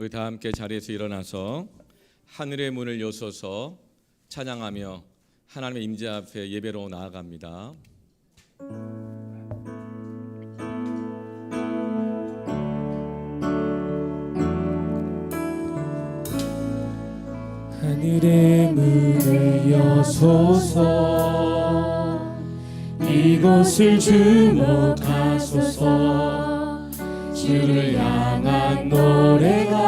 우리 다 함께 자리에서 일어나서 하늘의 문을 여서서 찬양하며 하나님의 임재 앞에 예배로 나아갑니다. 하늘의 문을 여소서, 이곳을 주목하소서. 주를 향한 노래가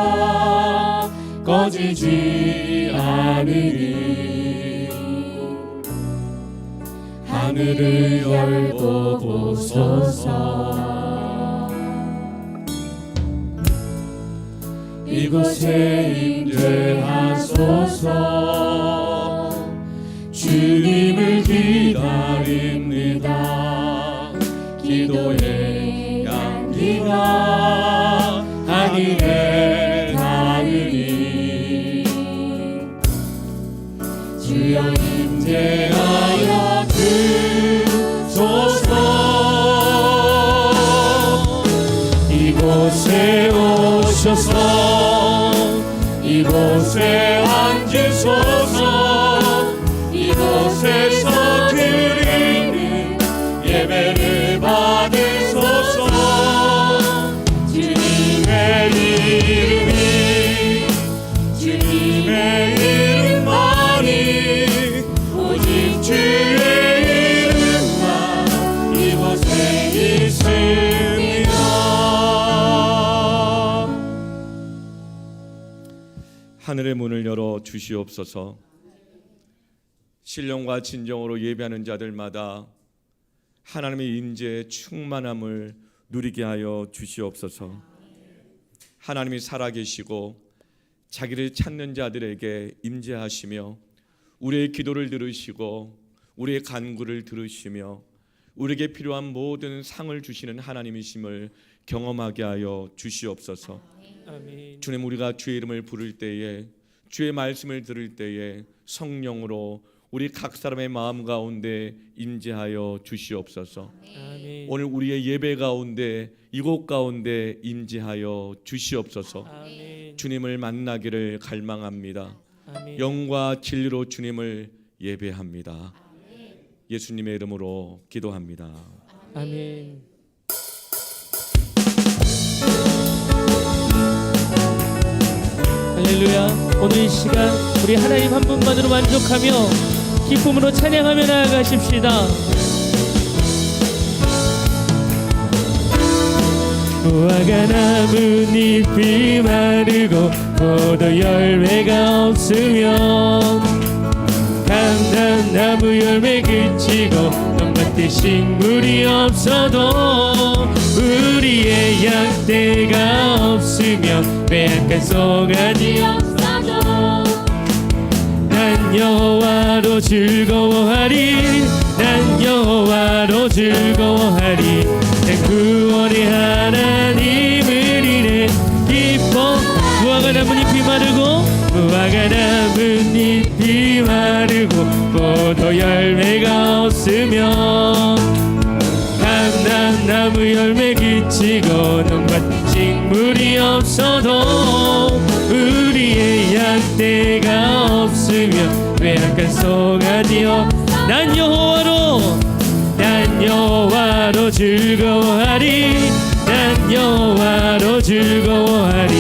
꺼지지 않으니 하늘을 열고 보소서. 이곳에 임재하소서. 주님을 기다립니다. 기도의 향기가 하늘에 닿으니 주여 임재하여 주소서. 이곳에 오셔서 이곳에 앉으소서. 이곳에서 드리는 예배를 받으소서. 주님의 이름이 주님의 이름만이 오직 주의 이름만 이곳에 있습니다. 하늘의 문을 열어 주시옵소서. 신령과 진정으로 예배하는 자들마다 하나님의 임재의 충만함을 누리게 하여 주시옵소서. 하나님이 살아계시고 자기를 찾는 자들에게 임재하시며 우리의 기도를 들으시고 우리의 간구를 들으시며 우리에게 필요한 모든 상을 주시는 하나님이심을 경험하게 하여 주시옵소서. 아멘. 주님, 우리가 주의 이름을 부를 때에, 주의 말씀을 들을 때에 성령으로 우리 각 사람의 마음 가운데 임재하여 주시옵소서. 아멘. 오늘 우리의 예배 가운데, 이곳 가운데 임재하여 주시옵소서. 아멘. 주님을 만나기를 갈망합니다. 아멘. 영과 진리로 주님을 예배합니다. 예수님의 이름으로 기도합니다. 아멘. 할렐루야. 오늘 이 시간 우리 하나님 한 분만으로 만족하며 기쁨으로 찬양하며 나아가십시다. 무화과 나뭇잎이 마르고 포도 열매가 없으면 감람나무 열매 그치고 논밭에 식물이 없어도 우리의 양떼가 없으면 빼앗간 송아지 없어도 난 여호와로 즐거워하리. 난 여호와로 즐거워하리. 내 구원의 하나님을 이내 기뻐. 무화과 나뭇잎이 마르고 무화과 나뭇잎이 마르고 포도 열매가 없으면 감람나무 열매 그치고 논밭 식물이 없어도 우리의 양떼가 없으면 빼앗간 송아지여 난 여호와로 즐거워하리. 난 여호와로 즐거워하리.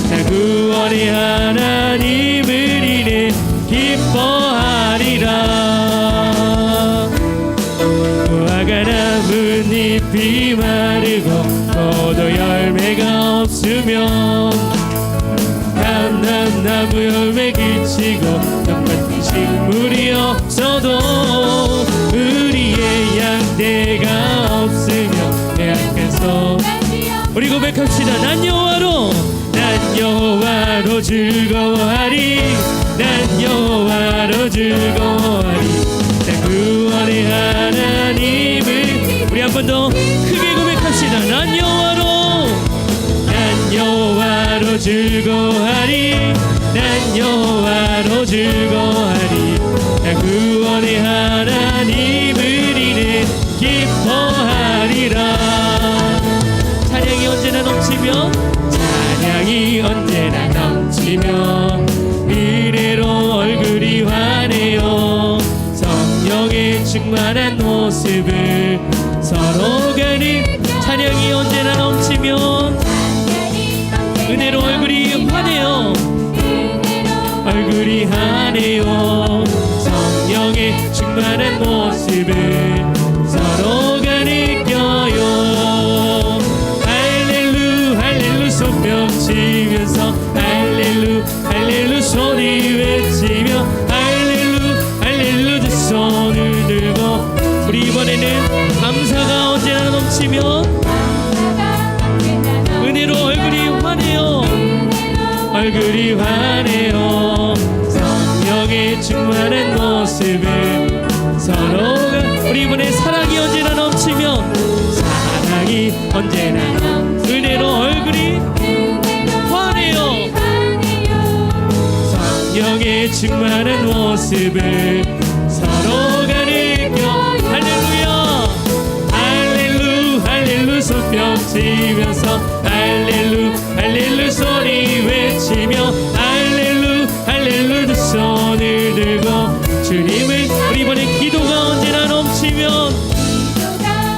나 구원의 하나님을 인해 기뻐하리라. 무화과 나뭇잎이 마르고 포도 열매가 없으면 감람나무 열매 그치고 논밭 식물이 없어도 우리의 양떼가 없으면 빼앗간 송. 우리 고백합시다. 난 여호와로 즐거워하리. 난 여호와로 즐거워하리. 내 구원의 하나님을 우리 한 번 더 크게 고백합시다. 난 여호와로 즐거워하리. 난 여호와로 즐거워하리. 내 구원의 하나님을 인해 기뻐하리라. 찬양이 언제나 넘치며 찬양이 언제나 충만한 모습을 서로가 느껴요. 할렐루 할렐루 손뼉 치면서 할렐루 할렐루 소리 외치며 할렐루 할렐루 두 손을 들고 우리 이번에는 감사가 언제나 넘치며 은혜로 얼굴이 환해요. 얼굴이 환해요. 성령의 충만한 모습을 서로가 우리 이번에 사랑이 언제나 넘치며 사랑이 언제나 은혜로 얼굴이 환해요. 성령의 충만한 모습을 서로가 느껴 할렐루야 할렐루 할렐루 손뼉 치면서 할렐루 할렐루 소리 외치며 할렐루 할렐루 두 손을 들고 주님을 우리 이번에 기도가 언제나 넘치면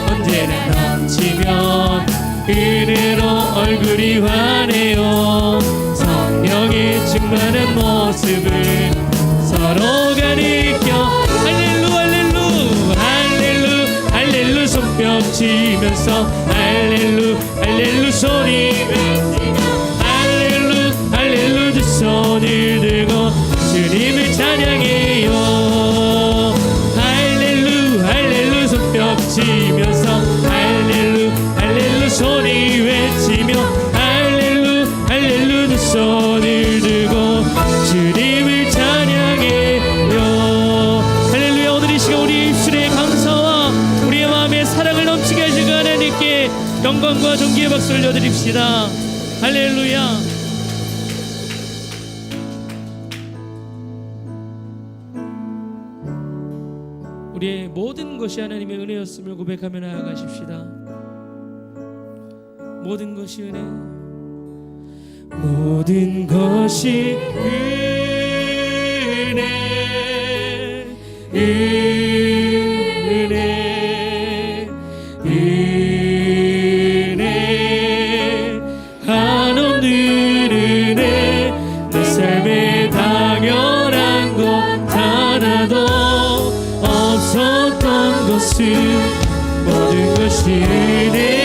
언제나 넘치면 은혜로 얼굴이 환해요. 성령의 충만한 모습을 서로가 느껴 할렐루 할렐루 할렐루 할렐루 손뼉 치면서 할렐루 할렐루 소리 외치며 할렐루 할렐루 두 손을 들고 주님을 찬양해요. 할렐루 할렐루 손뼉 치면서 할렐루 할렐루 소리 외치며 할렐루 할렐루 두 손을 들고 주님을 찬양해요. 할렐루야. 오늘 이 시간 우리 입술의 감사와 우리의 마음에 사랑을 넘치게 하시고 하나님께 영광과 존귀의 박수를 올려드립시다. 할렐루야. 우리의 모든 것이 하나님의 은혜였음을 고백하며 나아가십시다. 모든 것이 은혜, 모든 것이 은혜, 은혜, 은혜, 한없는 은혜, 내 삶에 당연한 것 하나도 없었던 것은 모든 것이 은혜.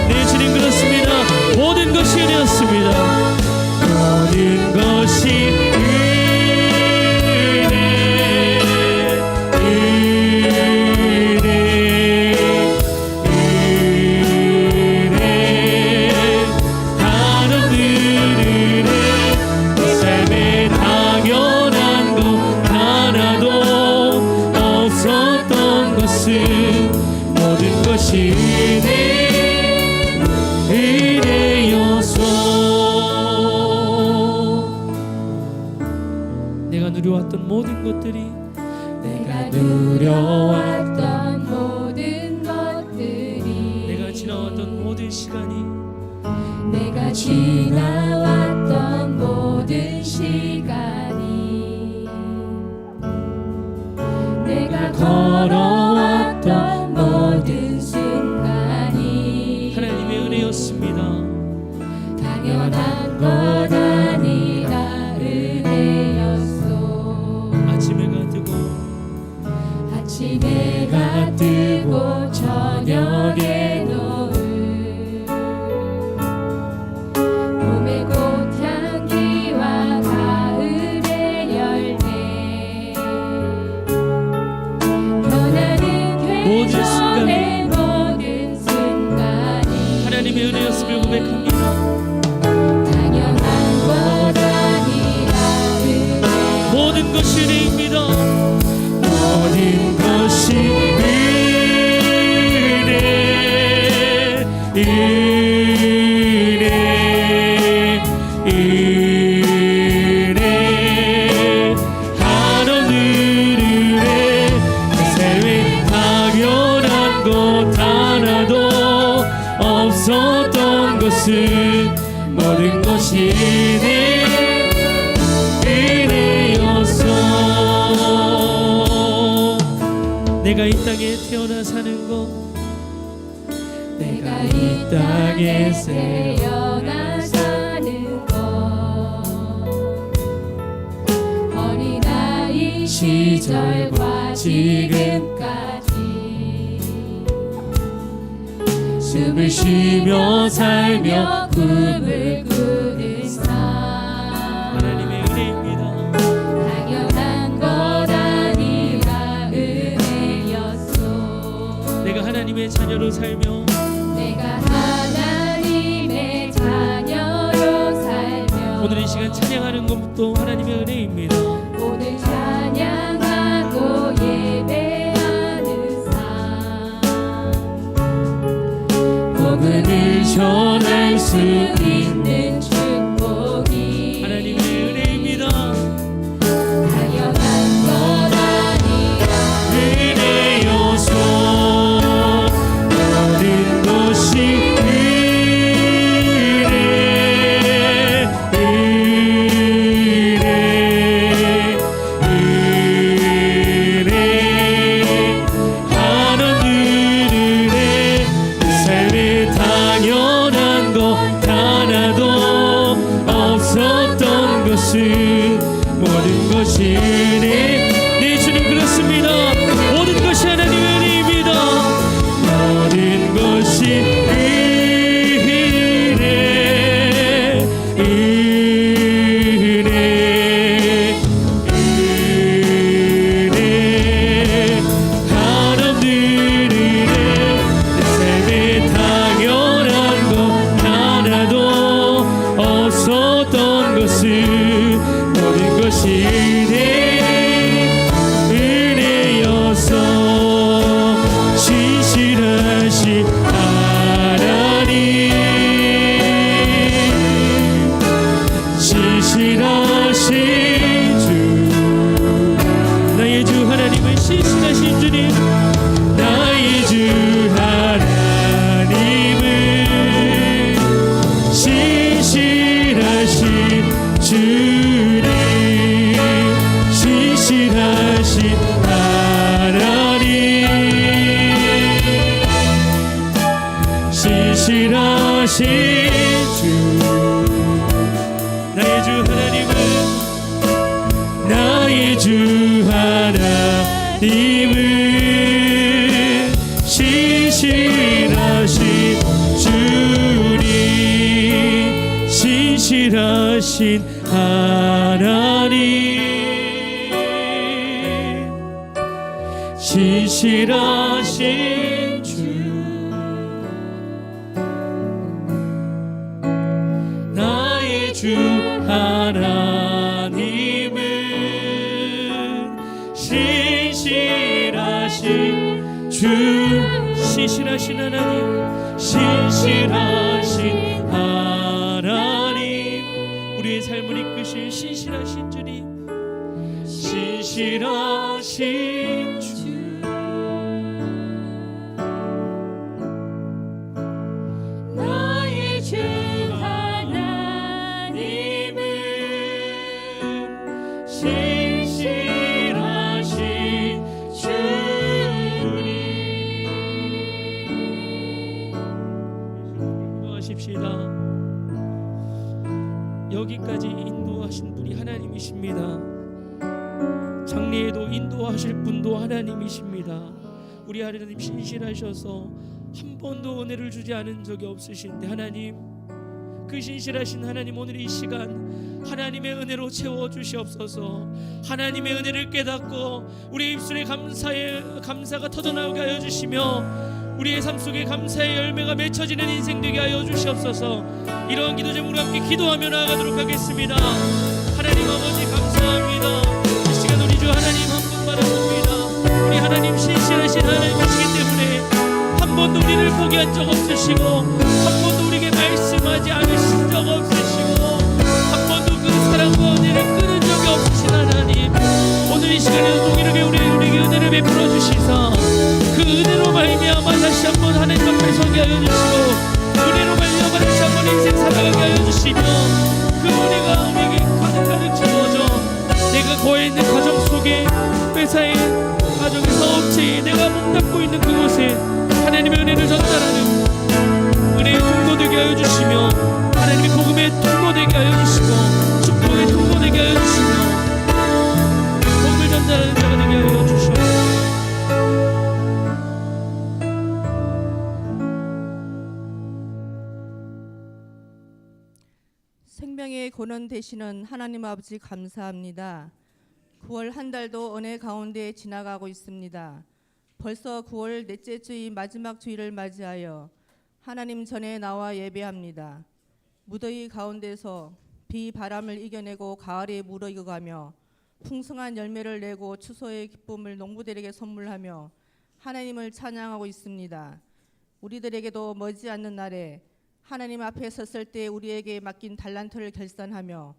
네 주님 그렇습니다. 모든 것이 은혜였습니다. 모든 것이 은혜, 은혜, 은혜, 한없는 은혜, 내 삶에 당연한 것 하나도 없었던 것은 모든 것이 은혜, 은혜여서. 내가 누려왔던 모든 것들이 내가 누려왔던 모든 것들이 내가 지나왔던 모든 시간이 내가 지나왔던 모든 시간이 내가 걸어왔던 모든 순간이 하나님의 은혜였습니다. 당연한 것 아니라 은혜였소. 아침해가 뜨고 아침해가 뜨고 저녁에 노을 봄의 꽃향기와 가을의 열매 변하는 모든 순간에 계절의 모든 순간이 하나님의 은혜였음을 고백합니다. 당연한 것 아니라 은혜 모든 것이 은혜입니다. 모든 것이 은혜, 은혜, 은혜, 한없는 은혜, 내 삶에 당연한 것 하나도 없었던 것은 모든 것이 은혜, 은혜였어. 내가 이 땅에 태어나 사는 것, 내가 이 땅에 태어나 사는 것 어린아이 시절과 지금까지 숨을 쉬며 살며 꿈을 꾸는 삶 하나님의 은혜입니다. 당연한 것 아니라 은혜였소. 내가 하나님의 자녀로 살며 내가 하나님의 자녀로 살며 오늘 이 시간 찬양하는 것도 하나님의 은혜입니다. 오늘 찬양하고 예배하는 삶 복음을 전할 수 있는 축복이 하나님의 은혜입니다. 당연한 것 아니라 은혜여서 모든 것이 모든 것이 네 주님 그렇습니다. 모든 것이 하나님의 은혜입니다. 모든 것이 은혜 하나님의 내 삶에 당연한 것 하나도 없었던 것을 모든 것이 은혜여서 신실하신 하나님 신실하신 주 나의 주 하나님은 신실하신 주님 나의 주 하나님은 신실하신 주님 신실하신 하나님 신실하신 주 나의 주 하나님은 나의 주 하나님은 신실하신 주님 신실하신 하나님 신실하신 주 나의 주 하나님은 신실하신 주 신실하신 하나님 신실하신 하나님 우리의 삶을 이끄실 신실하신 주님 신실하신 주 나의 주 하나님은 신실하신 주님 기도하십시다. 여기까지 인도하신 분이 하나님이십니다. 장래에도 인도하실 분도 하나님이십니다. 우리 하나님 신실하셔서 한 번도 은혜를 주지 않은 적이 없으신데 하나님 그 신실하신 하나님 오늘 이 시간 하나님의 은혜로 채워주시옵소서. 하나님의 은혜를 깨닫고 우리의 입술에 감사가 터져나오게 하여 주시며 우리의 삶 속에 감사의 열매가 맺혀지는 인생 되게 하여 주시옵소서. 이러한 기도 제목으로 함께 기도하며 나아가도록 하겠습니다. 하나님 아버지 감사합니다. 이 시간 우리 주 하나님 한 분 바라봅니다. 우리 하나님 신실하신 하나님이시기 때문에 한 번도 우리를 포기한 적 없으시고 한 번도 우리에게 말씀하지 않으신 적 없으시고 한 번도 그 사랑과 은혜를 끊은 적이 없으신 하나님 오늘 이 시간에도 동일하게 우리에게 은혜를 베풀어 주시사 그 은혜로 말미암아 다시 한번 하나님 앞에 서게 하여 주시고 은혜로 말미암아 다시 한번 인생 살아가게 하여 주시며 그 은혜가 우리에게 가득가득 채워져 내가 거해 있는 가정 속에 회사에 가정의 사업체에 내가 몸담고 있는 그곳에 하나님의 은혜를 전달하는 은혜의 통로 되게 하여 주시며 하나님의 복음의 통로 되게 하여 주시고 축복의 통로 되게 하여 주시며 복음을 전달하는 자가 되게 하여 주시옵소서. 생명의 근원 되시는 하나님 아버지 감사합니다. 9월 한 달도 은혜 가운데 지나가고 있습니다. 벌써 9월 넷째 주일 마지막 주일을 맞이하여 하나님 전에 나와 예배합니다. 무더위 가운데서 비 바람을 이겨내고 가을에 무르익어가며 풍성한 열매를 내고 추수의 기쁨을 농부들에게 선물하며 하나님을 찬양하고 있습니다. 우리들에게도 머지않는 날에 하나님 앞에 섰을 때 우리에게 맡긴 달란트를 결산하며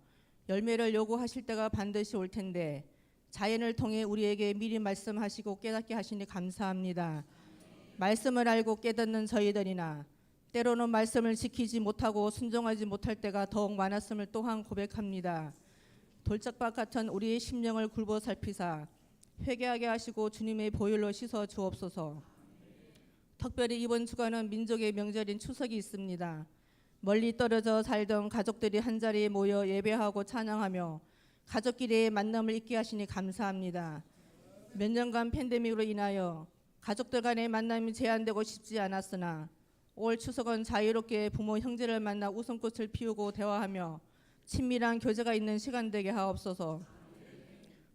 열매를 요구하실 때가 반드시 올 텐데 자연을 통해 우리에게 미리 말씀하시고 깨닫게 하시니 감사합니다. 말씀을 알고 깨닫는 저희들이나 때로는 말씀을 지키지 못하고 순종하지 못할 때가 더욱 많았음을 또한 고백합니다. 돌짝밭 같은 우리의 심령을 굴보 살피사 회개하게 하시고 주님의 보혈로 씻어 주옵소서. 특별히 이번 주간은 민족의 명절인 추석이 있습니다. 멀리 떨어져 살던 가족들이 한자리에 모여 예배하고 찬양하며 가족끼리의 만남을 있게 하시니 감사합니다. 몇 년간 팬데믹으로 인하여 가족들 간의 만남이 제한되고 싶지 않았으나 올 추석은 자유롭게 부모 형제를 만나 웃음꽃을 피우고 대화하며 친밀한 교제가 있는 시간 되게 하옵소서.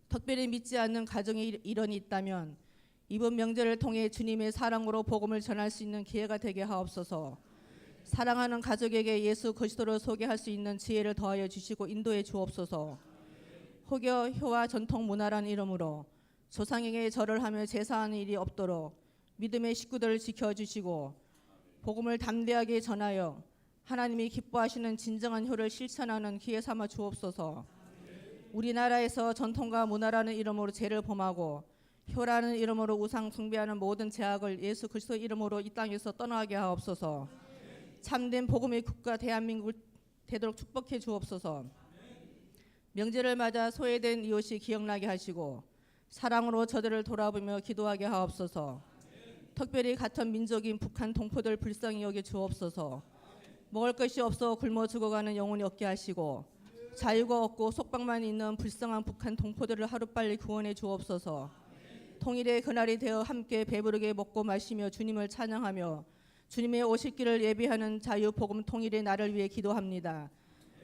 특별히 믿지 않는 가정의 일원이 있다면 이번 명절을 통해 주님의 사랑으로 복음을 전할 수 있는 기회가 되게 하옵소서. 사랑하는 가족에게 예수 그리스도를 소개할 수 있는 지혜를 더하여 주시고 인도해 주옵소서. 혹여 효와 전통 문화라는 이름으로 조상에게 절을 하며 제사하는 일이 없도록 믿음의 식구들을 지켜주시고 복음을 담대하게 전하여 하나님이 기뻐하시는 진정한 효를 실천하는 기회 삼아 주옵소서. 우리나라에서 전통과 문화라는 이름으로 죄를 범하고 효라는 이름으로 우상 숭배하는 모든 죄악을 예수 그리스도 이름으로 이 땅에서 떠나게 하옵소서. 참된 복음의 국가 대한민국을 되도록 축복해 주옵소서. 명절을 맞아 소외된 이웃이 기억나게 하시고 사랑으로 저들을 돌아보며 기도하게 하옵소서. 특별히 같은 민족인 북한 동포들 불쌍히 여겨 주옵소서. 먹을 것이 없어 굶어 죽어가는 영혼이 없게 하시고 자유가 없고 속박만 있는 불쌍한 북한 동포들을 하루빨리 구원해 주옵소서. 통일의 그날이 되어 함께 배부르게 먹고 마시며 주님을 찬양하며 주님의 오실 길을 예비하는 자유 복음 통일의 날을 위해 기도합니다.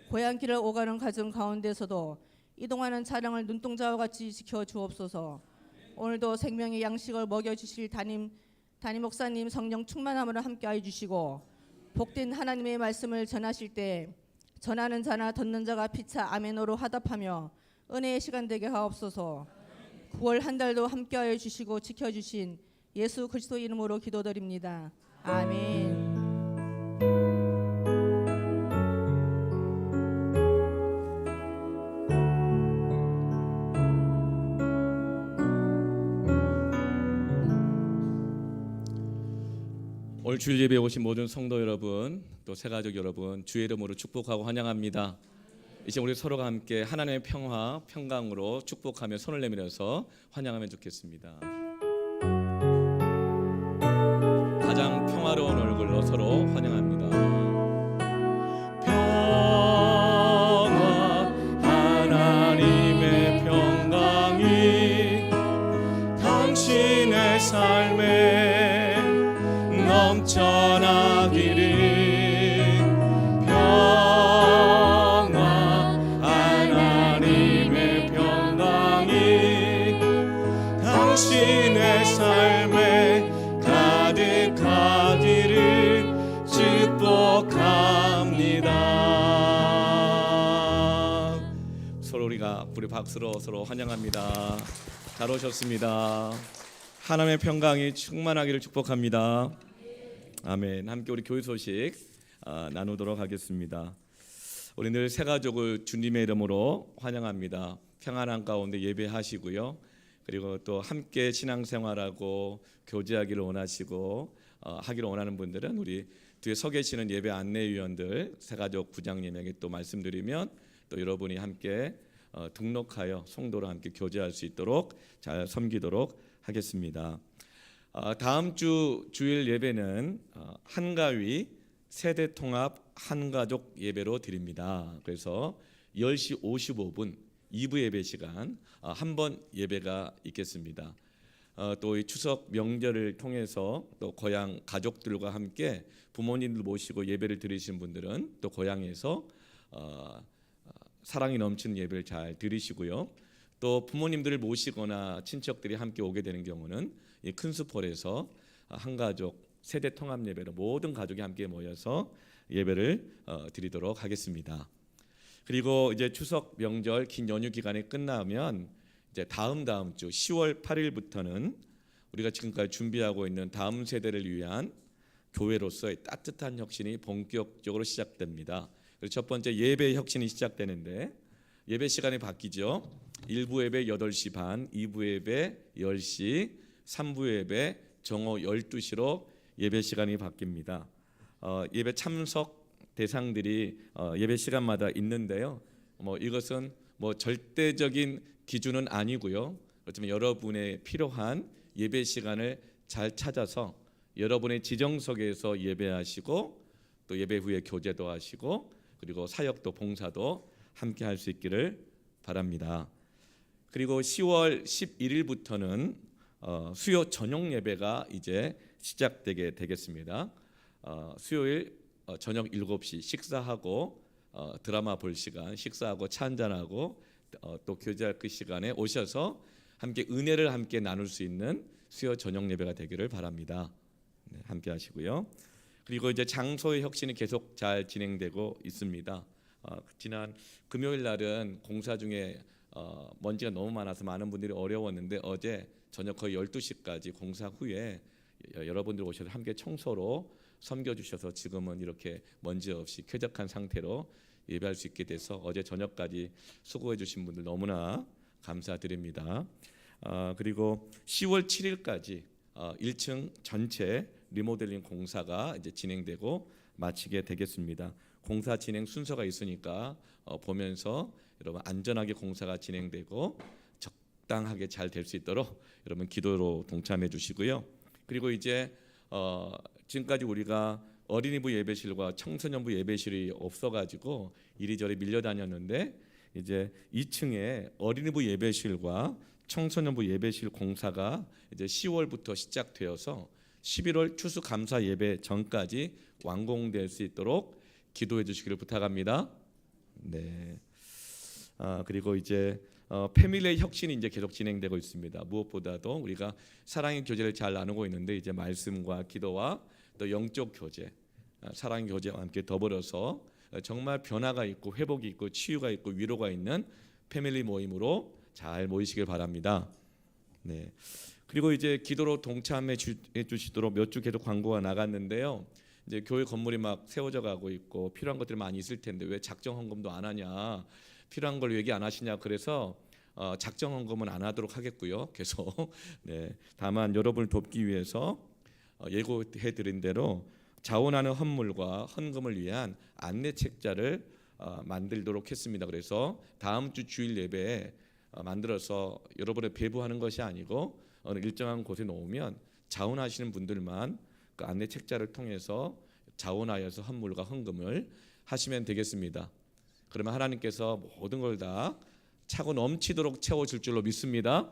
고향길을 오가는 가정 가운데서도 이동하는 차량을 눈동자와 같이 지켜 주옵소서. 오늘도 생명의 양식을 먹여주실 담임 목사님 성령 충만함으로 함께하여 주시고 복된 하나님의 말씀을 전하실 때 전하는 자나 듣는 자가 피차 아멘으로 화답하며 은혜의 시간 되게 하옵소서. 9월 한 달도 함께하여 주시고 지켜주신 예수 그리스도 이름으로 기도드립니다. 아멘. 오늘 주일 예배에 오신 모든 성도 여러분, 또 새가족 여러분, 주의 이름으로 축복하고 환영합니다. 이제 우리 서로가 함께 하나님의 평화, 평강으로 축복하며 손을 내밀어서 환영하면 좋겠습니다. 가장 평화로운 얼굴로 서로 환영합니다. 평화, 하나님의 평강이 당신의 삶에 넘쳐나기를. 평화, 하나님의 평강이 당신의 삶에 가득하기를 축복합니다. 서로 우리가 우리 박수로 서로 환영합니다. 잘 오셨습니다. 하나님의 평강이 충만하기를 축복합니다. 아멘. 함께 우리 교회 소식 나누도록 하겠습니다. 우리 늘 새가족을 주님의 이름으로 환영합니다. 평안한 가운데 예배하시고요. 그리고 또 함께 신앙생활하고 교제하기를 원하시고 하기를 원하는 분들은 우리 뒤에 서 계시는 예배 안내위원들 새가족 부장님에게 또 말씀드리면 또 여러분이 함께 등록하여 성도로 함께 교제할 수 있도록 잘 섬기도록 하겠습니다. 다음 주 주일 예배는 한가위 세대통합 한가족 예배로 드립니다. 그래서 10시 55분 2부 예배 시간 한 번 예배가 있겠습니다. 또 이 추석 명절을 통해서 또 고향 가족들과 함께 부모님들 모시고 예배를 드리신 분들은 또 고향에서 사랑이 넘치는 예배를 잘 드리시고요. 또 부모님들을 모시거나 친척들이 함께 오게 되는 경우는 이 큰숲홀에서 한 가족 세대 통합 예배로 모든 가족이 함께 모여서 예배를 드리도록 하겠습니다. 그리고 이제 추석 명절 긴 연휴 기간이 끝나면 이제 다음 주 10월 8일부터는 우리가 지금까지 준비하고 있는 다음 세대를 위한 교회로서의 따뜻한 혁신이 본격적으로 시작됩니다. 그래서 첫 번째 예배 혁신이 시작되는데 예배 시간이 바뀌죠. 1부 예배 8시 반, 2부 예배 10시, 3부 예배 정오 12시로 예배 시간이 바뀝니다. 예배 참석 대상들이 예배 시간마다 있는데요. 이것은 절대적인 기준은 아니고요. 그렇지만 여러분의 필요한 예배 시간을 잘 찾아서 여러분의 지정석에서 예배하시고 또 예배 후에 교제도 하시고 그리고 사역도 봉사도 함께 할 수 있기를 바랍니다. 그리고 10월 11일부터는 수요 저녁 예배가 이제 시작되게 되겠습니다. 수요일 저녁 7시 식사하고 드라마 볼 시간, 식사하고 차 한잔하고 또 교제할 그 시간에 오셔서 함께 은혜를 함께 나눌 수 있는 수요 저녁 예배가 되기를 바랍니다. 네, 함께 하시고요. 그리고 이제 장소의 혁신이 계속 잘 진행되고 있습니다. 지난 금요일 날은 공사 중에 먼지가 너무 많아서 많은 분들이 어려웠는데 어제 저녁 거의 12시까지 공사 후에 여러분들 오셔서 함께 청소로 섬겨주셔서 지금은 이렇게 먼지 없이 쾌적한 상태로 예배할 수 있게 돼서 어제 저녁까지 수고해 주신 분들 너무나 감사드립니다. 그리고 10월 7일까지 1층 전체 리모델링 공사가 이제 진행되고 마치게 되겠습니다. 공사 진행 순서가 있으니까 보면서 여러분 안전하게 공사가 진행되고 적당하게 잘 될 수 있도록 여러분 기도로 동참해 주시고요. 그리고 이제 지금까지 우리가 어린이부 예배실과 청소년부 예배실이 없어가지고 이리저리 밀려다녔는데 이제 2층에 어린이부 예배실과 청소년부 예배실 공사가 이제 10월부터 시작되어서 11월 추수감사 예배 전까지 완공될 수 있도록 기도해 주시기를 부탁합니다. 네. 그리고 이제 패밀리의 혁신이 이제 계속 진행되고 있습니다. 무엇보다도 우리가 사랑의 교제를 잘 나누고 있는데 이제 말씀과 기도와 또 영적 교제, 사랑의 교제와 함께 더불어서 정말 변화가 있고 회복이 있고 치유가 있고 위로가 있는 패밀리 모임으로 잘 모이시길 바랍니다. 네. 그리고 이제 기도로 동참해 주시도록 몇 주 계속 광고가 나갔는데요. 이제 교회 건물이 막 세워져 가고 있고 필요한 것들이 많이 있을 텐데 왜 작정 헌금도 안 하냐? 필요한 걸 얘기 안 하시냐? 그래서 작정 헌금은 안 하도록 하겠고요. 계속. 네. 다만 여러분을 돕기 위해서 예고해 드린 대로 자원하는 헌물과 헌금을 위한 안내 책자를 만들도록 했습니다. 그래서 다음 주 주일 예배에 만들어서 여러분의 배부하는 것이 아니고 어느 일정한 곳에 놓으면 자원하시는 분들만 그 안내 책자를 통해서 자원하여서 헌물과 헌금을 하시면 되겠습니다. 그러면 하나님께서 모든 걸 다 차고 넘치도록 채워줄 줄로 믿습니다.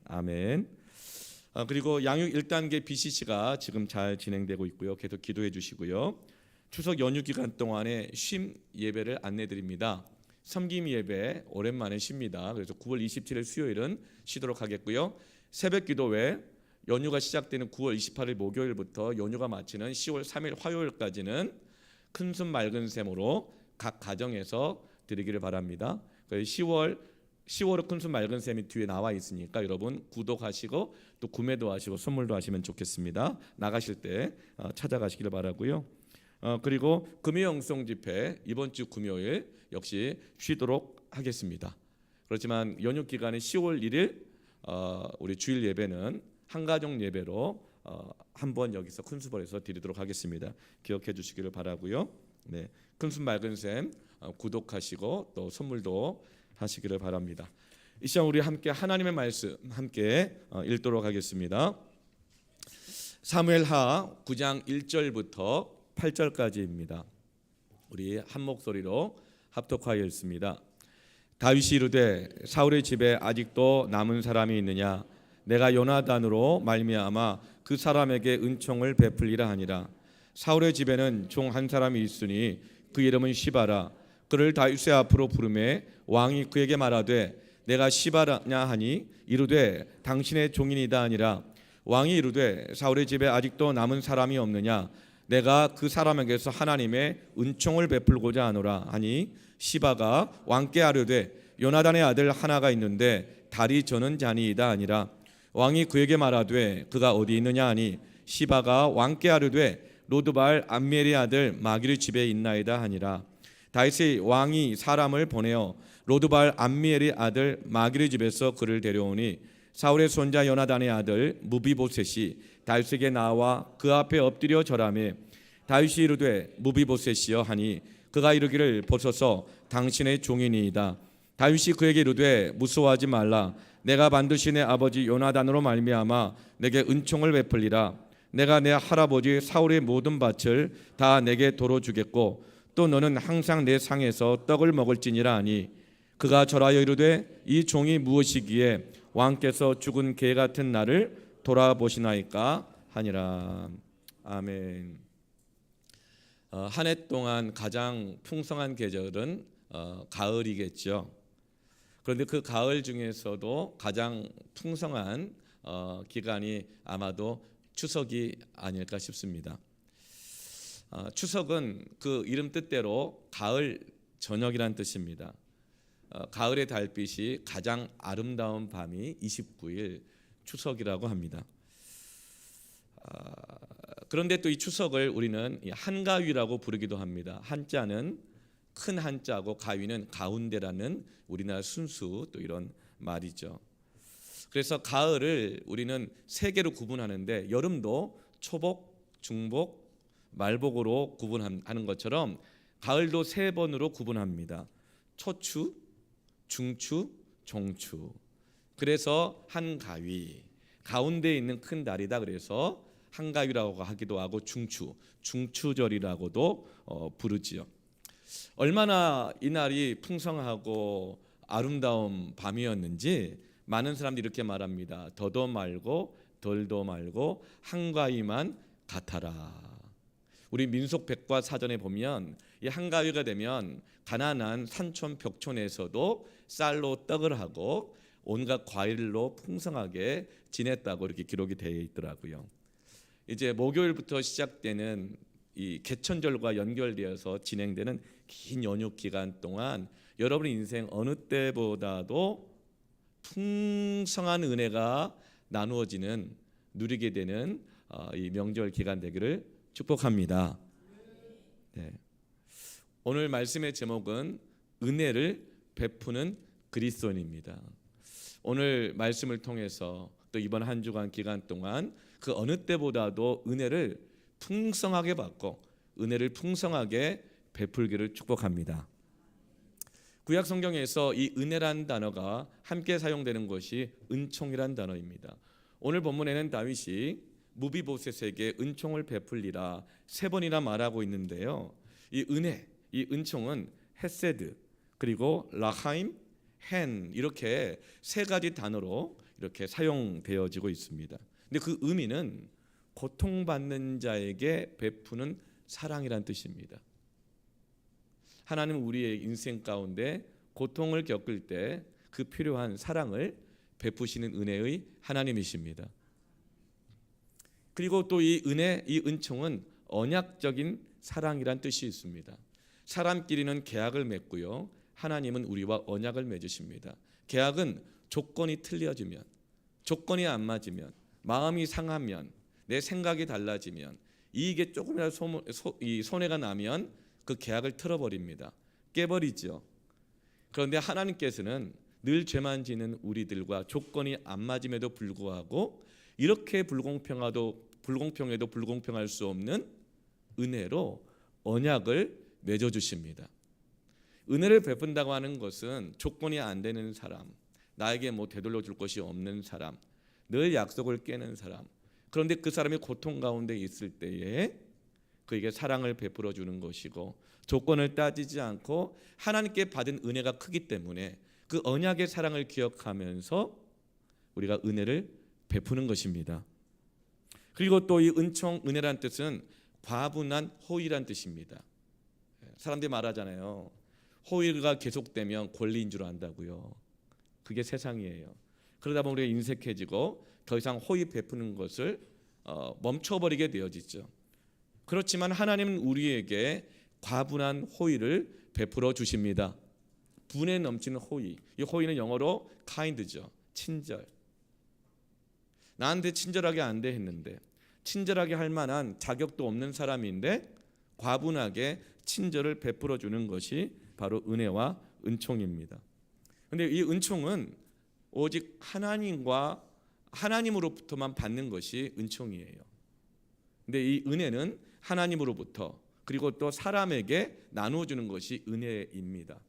아멘. 그리고 양육 1단계 BCC가 지금 잘 진행되고 있고요. 계속 기도해 주시고요. 추석 연휴 기간 동안에 쉼 예배를 안내드립니다. 섬김 예배 오랜만에 쉽니다. 그래서 9월 27일 수요일은 쉬도록 하겠고요. 새벽 기도 외 연휴가 시작되는 9월 28일 목요일부터 연휴가 마치는 10월 3일 화요일까지는 큰숨 맑은 셈으로 각 가정에서 드리기를 바랍니다. 10월의 큰숨 맑은 셈이 뒤에 나와 있으니까 여러분 구독하시고 또 구매도 하시고 선물도 하시면 좋겠습니다. 나가실 때 찾아가시기를 바라고요. 그리고 금요 영성 집회 이번 주 금요일 역시 쉬도록 하겠습니다. 그렇지만 연휴 기간에 10월 1일 우리 주일 예배는 한가족 예배로 한번 여기서 큰수벌에서 드리도록 하겠습니다. 기억해 주시기를 바라고요. 네, 큰숨 맑은 셈 구독하시고 또 선물도 하시기를 바랍니다. 이 시간 우리 함께 하나님의 말씀 함께 읽도록 하겠습니다. 사무엘하 9장 1절부터 8절까지입니다. 우리 한 목소리로 합독하여 읽습니다. 다윗이 이르되 사울의 집에 아직도 남은 사람이 있느냐? 내가 요나단으로 말미암아 그 사람에게 은총을 베풀리라 하니라. 사울의 집에는 종 한 사람이 있으니 그 이름은 시바라. 그를 다윗의 앞으로 부르매 왕이 그에게 말하되 내가 시바냐 하니 이르되 당신의 종인이다 하니라. 왕이 이르되 사울의 집에 아직도 남은 사람이 없느냐? 내가 그 사람에게서 하나님의 은총을 베풀고자 하노라 하니 시바가 왕께 아뢰되 요나단의 아들 하나가 있는데 다리 저는 자니이다 하니라. 왕이 그에게 말하되 그가 어디 있느냐 하니 시바가 왕께 아뢰되 로드발 암미엘의 아들 마기르 집에 있나이다 하니라. 다윗이 왕이 사람을 보내어 로드발 암미엘의 아들 마기르 집에서 그를 데려오니 사울의 손자 요나단의 아들 무비보셋이 다윗에게 나와 그 앞에 엎드려 절하매 다윗이 이르되 무비보셋이여 하니 그가 이르기를 보소서 당신의 종이니이다. 다윗이 그에게 이르되 무서워하지 말라. 내가 반드시 내 아버지 요나단으로 말미암아 내게 은총을 베풀리라. 내가 내 할아버지 사울의 모든 밭을 다 내게 도로 주겠고 또 너는 항상 내 상에서 떡을 먹을지니라 하니 그가 절하여 이르되 이 종이 무엇이기에 왕께서 죽은 개 같은 나를 돌아보시나이까 하니라. 아멘. 한 해 동안 가장 풍성한 계절은 가을이겠죠. 그런데 그 가을 중에서도 가장 풍성한 기간이 아마도 추석이 아닐까 싶습니다. 추석은 그 이름 뜻대로 가을 저녁이란 뜻입니다. 가을의 달빛이 가장 아름다운 밤이 29일 추석이라고 합니다. 그런데 또 이 추석을 우리는 한가위라고 부르기도 합니다. 한자는 큰 한자고 가위는 가운데라는 우리나라 순수 또 이런 말이죠. 그래서 가을을 우리는 세 개로 구분하는데 여름도 초복, 중복, 말복으로 구분하는 것처럼 가을도 세 번으로 구분합니다. 초추, 중추, 종추. 그래서 한가위, 가운데에 있는 큰 달이다. 그래서 한가위라고 하기도 하고 중추절이라고도 부르지요. 얼마나 이 날이 풍성하고 아름다운 밤이었는지 많은 사람들이 이렇게 말합니다. 더도 말고 덜도 말고 한가위만 같아라. 우리 민속백과 사전에 보면 이 한가위가 되면 가난한 산촌 벽촌에서도 쌀로 떡을 하고 온갖 과일로 풍성하게 지냈다고 이렇게 기록이 되어 있더라고요. 이제 목요일부터 시작되는 이 개천절과 연결되어서 진행되는 긴 연휴 기간 동안 여러분의 인생 어느 때보다도 풍성한 은혜가 나누어지는 누리게 되는 이 명절 기간 되기를 축복합니다. 네. 오늘 말씀의 제목은 은혜를 베푸는 그리스도인입니다. 오늘 말씀을 통해서 또 이번 한 주간 기간 동안 그 어느 때보다도 은혜를 풍성하게 받고 은혜를 풍성하게 베풀기를 축복합니다. 구약 성경에서 이 은혜란 단어가 함께 사용되는 것이 은총이란 단어입니다. 오늘 본문에는 다윗이 무비보셋에게 은총을 베풀리라 세 번이나 말하고 있는데요. 이 은혜, 이 은총은 헤세드 그리고 라하임, 헨 이렇게 세 가지 단어로 이렇게 사용되어지고 있습니다. 근데 그 의미는 고통받는 자에게 베푸는 사랑이란 뜻입니다. 하나님은 우리의 인생 가운데 고통을 겪을 때 그 필요한 사랑을 베푸시는 은혜의 하나님이십니다. 그리고 또 이 은혜, 이 은총은 언약적인 사랑이란 뜻이 있습니다. 사람끼리는 계약을 맺고요. 하나님은 우리와 언약을 맺으십니다. 계약은 조건이 틀려지면, 조건이 안 맞으면, 마음이 상하면, 내 생각이 달라지면, 이익에 조금이라도 손해가 나면 그 계약을 틀어버립니다. 깨버리죠. 그런데 하나님께서는 늘 죄만 지는 우리들과 조건이 안 맞음에도 불구하고 이렇게 불공평해도 불공평할 수 없는 은혜로 언약을 맺어주십니다. 은혜를 베푼다고 하는 것은 조건이 안 되는 사람, 나에게 되돌려 줄 것이 없는 사람, 늘 약속을 깨는 사람, 그런데 그 사람이 고통 가운데 있을 때에 그에게 사랑을 베풀어 주는 것이고 조건을 따지지 않고 하나님께 받은 은혜가 크기 때문에 그 언약의 사랑을 기억하면서 우리가 은혜를 베푸는 것입니다. 그리고 또 이 은총, 은혜란 뜻은 과분한 호의란 뜻입니다. 사람들이 말하잖아요. 호의가 계속되면 권리인 줄 안다고요. 그게 세상이에요. 그러다 보면 우리가 인색해지고 더 이상 호의 베푸는 것을 멈춰버리게 되어지죠. 그렇지만 하나님은 우리에게 과분한 호의를 베풀어 주십니다. 분에 넘치는 호의. 이 호의는 영어로 kind죠. 친절. 나한테 친절하게 안 돼 했는데, 친절하게 할 만한 자격도 없는 사람인데 과분하게 친절을 베풀어 주는 것이 바로 은혜와 은총입니다. 근데 이 은총은 오직 하나님으로부터만 받는 것이 은총이에요. 근데 이 은혜는 하나님으로부터 그리고 또 사람에게 나누어 주는 것이 은혜입니다.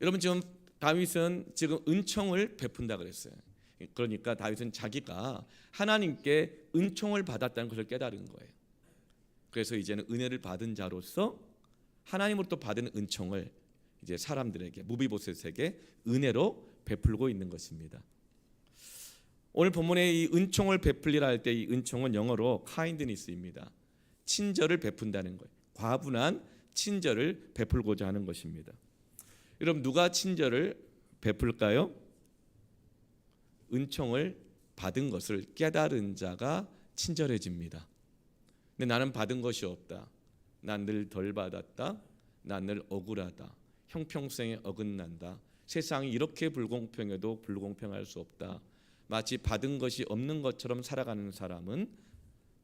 여러분, 지금 다윗은 지금 은총을 베푼다 그랬어요. 그러니까 다윗은 자기가 하나님께 은총을 받았다는 것을 깨달은 거예요. 그래서 이제는 은혜를 받은 자로서 하나님으로부터 받은 은총을 이제 사람들에게, 무비보셋에게 은혜로 베풀고 있는 것입니다. 오늘 본문에 이 은총을 베풀리라 할 때 이 은총은 영어로 kindness입니다. 친절을 베푼다는 거예요. 과분한 친절을 베풀고자 하는 것입니다. 여러분, 누가 친절을 베풀까요? 은총을 받은 것을 깨달은 자가 친절해집니다. 근데 나는 받은 것이 없다. 난 늘 덜 받았다. 난 늘 억울하다. 형평성에 어긋난다. 세상이 이렇게 불공평해도 불공평할 수 없다. 마치 받은 것이 없는 것처럼 살아가는 사람은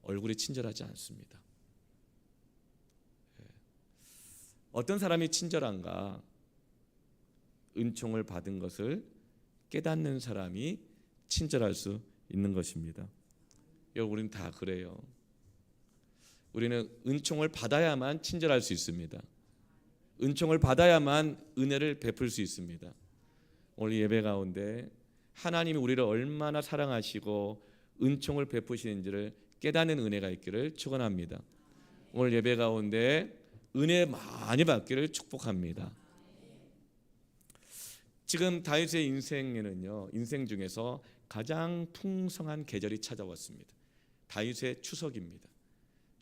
얼굴이 친절하지 않습니다. 어떤 사람이 친절한가? 은총을 받은 것을 깨닫는 사람이 친절할 수 있는 것입니다. 여러분, 우리는 다 그래요. 우리는 은총을 받아야만 친절할 수 있습니다. 은총을 받아야만 은혜를 베풀 수 있습니다. 오늘 예배 가운데 하나님이 우리를 얼마나 사랑하시고 은총을 베푸시는지를 깨닫는 은혜가 있기를 축원합니다. 오늘 예배 가운데 은혜 많이 받기를 축복합니다. 지금 다윗의 인생에는요, 인생 중에서 가장 풍성한 계절이 찾아왔습니다. 다윗의 추석입니다.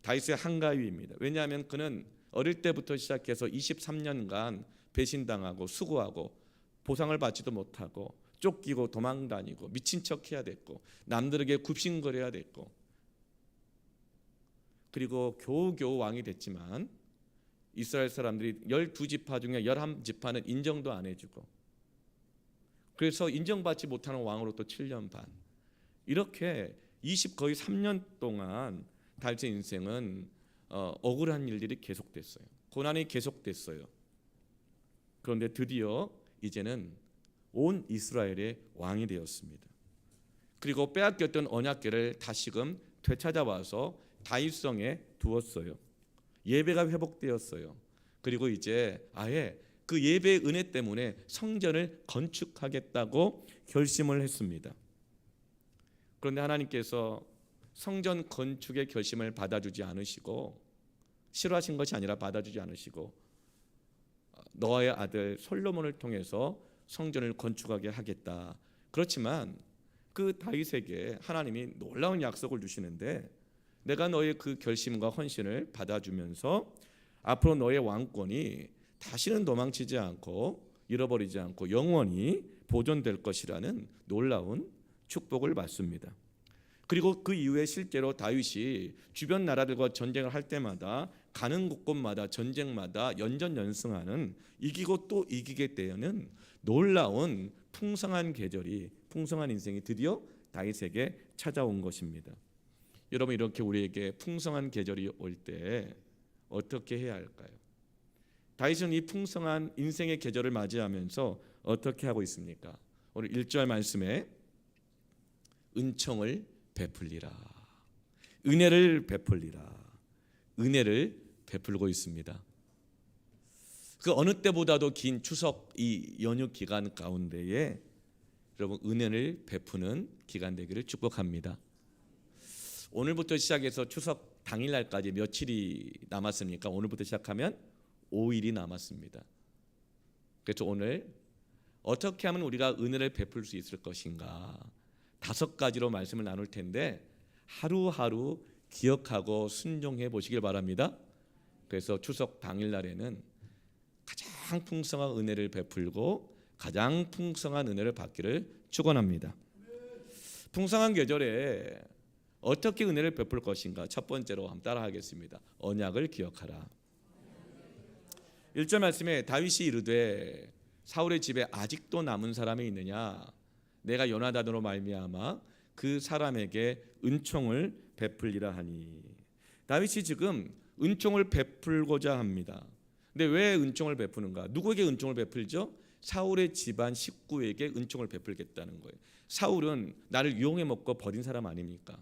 다윗의 한가위입니다. 왜냐하면 그는 어릴 때부터 시작해서 23년간 배신당하고 수고하고 보상을 받지도 못하고 쫓기고 도망다니고 미친 척해야 됐고 남들에게 굽신거려야 됐고, 그리고 겨우겨우 왕이 됐지만 이스라엘 사람들이 12지파 중에 11지파는 인정도 안 해주고, 그래서 인정받지 못하는 왕으로 또 7년 반, 이렇게 거의 3년 동안 다윗의 인생은 억울한 일들이 계속됐어요. 고난이 계속됐어요. 그런데 드디어 이제는 온 이스라엘의 왕이 되었습니다. 그리고 빼앗겼던 언약궤를 다시금 되찾아와서 다윗성에 두었어요. 예배가 회복되었어요. 그리고 이제 아예 그 예배의 은혜 때문에 성전을 건축하겠다고 결심을 했습니다. 그런데 하나님께서 성전 건축의 결심을 받아주지 않으시고, 싫어하신 것이 아니라 받아주지 않으시고, 너의 아들 솔로몬을 통해서 성전을 건축하게 하겠다. 그렇지만 그 다윗에게 하나님이 놀라운 약속을 주시는데, 내가 너의 그 결심과 헌신을 받아주면서 앞으로 너의 왕권이 다시는 도망치지 않고 잃어버리지 않고 영원히 보존될 것이라는 놀라운 축복을 받습니다. 그리고 그 이후에 실제로 다윗이 주변 나라들과 전쟁을 할 때마다 가는 곳곳마다 전쟁마다 연전연승하는, 이기고 또 이기게 되는 놀라운 풍성한 계절이, 풍성한 인생이 드디어 다윗에게 찾아온 것입니다. 여러분, 이렇게 우리에게 풍성한 계절이 올 때 어떻게 해야 할까요? 다윗은 이 풍성한 인생의 계절을 맞이하면서 어떻게 하고 있습니까? 오늘 1절 말씀에 은총을 베풀리라, 은혜를 베풀리라, 은혜를 베풀고 있습니다. 그 어느 때보다도 긴 추석 이 연휴 기간 가운데에 여러분 은혜를 베푸는 기간 되기를 축복합니다. 오늘부터 시작해서 추석 당일날까지 며칠이 남았습니까? 오늘부터 시작하면 5일이 남았습니다. 그래서 오늘 어떻게 하면 우리가 은혜를 베풀 수 있을 것인가, 5가지로 말씀을 나눌 텐데 하루하루 기억하고 순종해 보시길 바랍니다. 그래서 추석 당일날에는 가장 풍성한 은혜를 베풀고 가장 풍성한 은혜를 받기를 축원합니다. 풍성한 계절에 어떻게 은혜를 베풀 것인가? 첫 번째로 한번 따라하겠습니다. 언약을 기억하라. 1절 말씀에 다윗이 이르되 사울의 집에 아직도 남은 사람이 있느냐? 내가 요나단으로 말미암아 그 사람에게 은총을 베풀리라 하니. 다윗이 지금 은총을 베풀고자 합니다. 근데 왜 은총을 베푸는가? 누구에게 은총을 베풀죠? 사울의 집안 식구에게 은총을 베풀겠다는 거예요. 사울은 나를 이용해 먹고 버린 사람 아닙니까?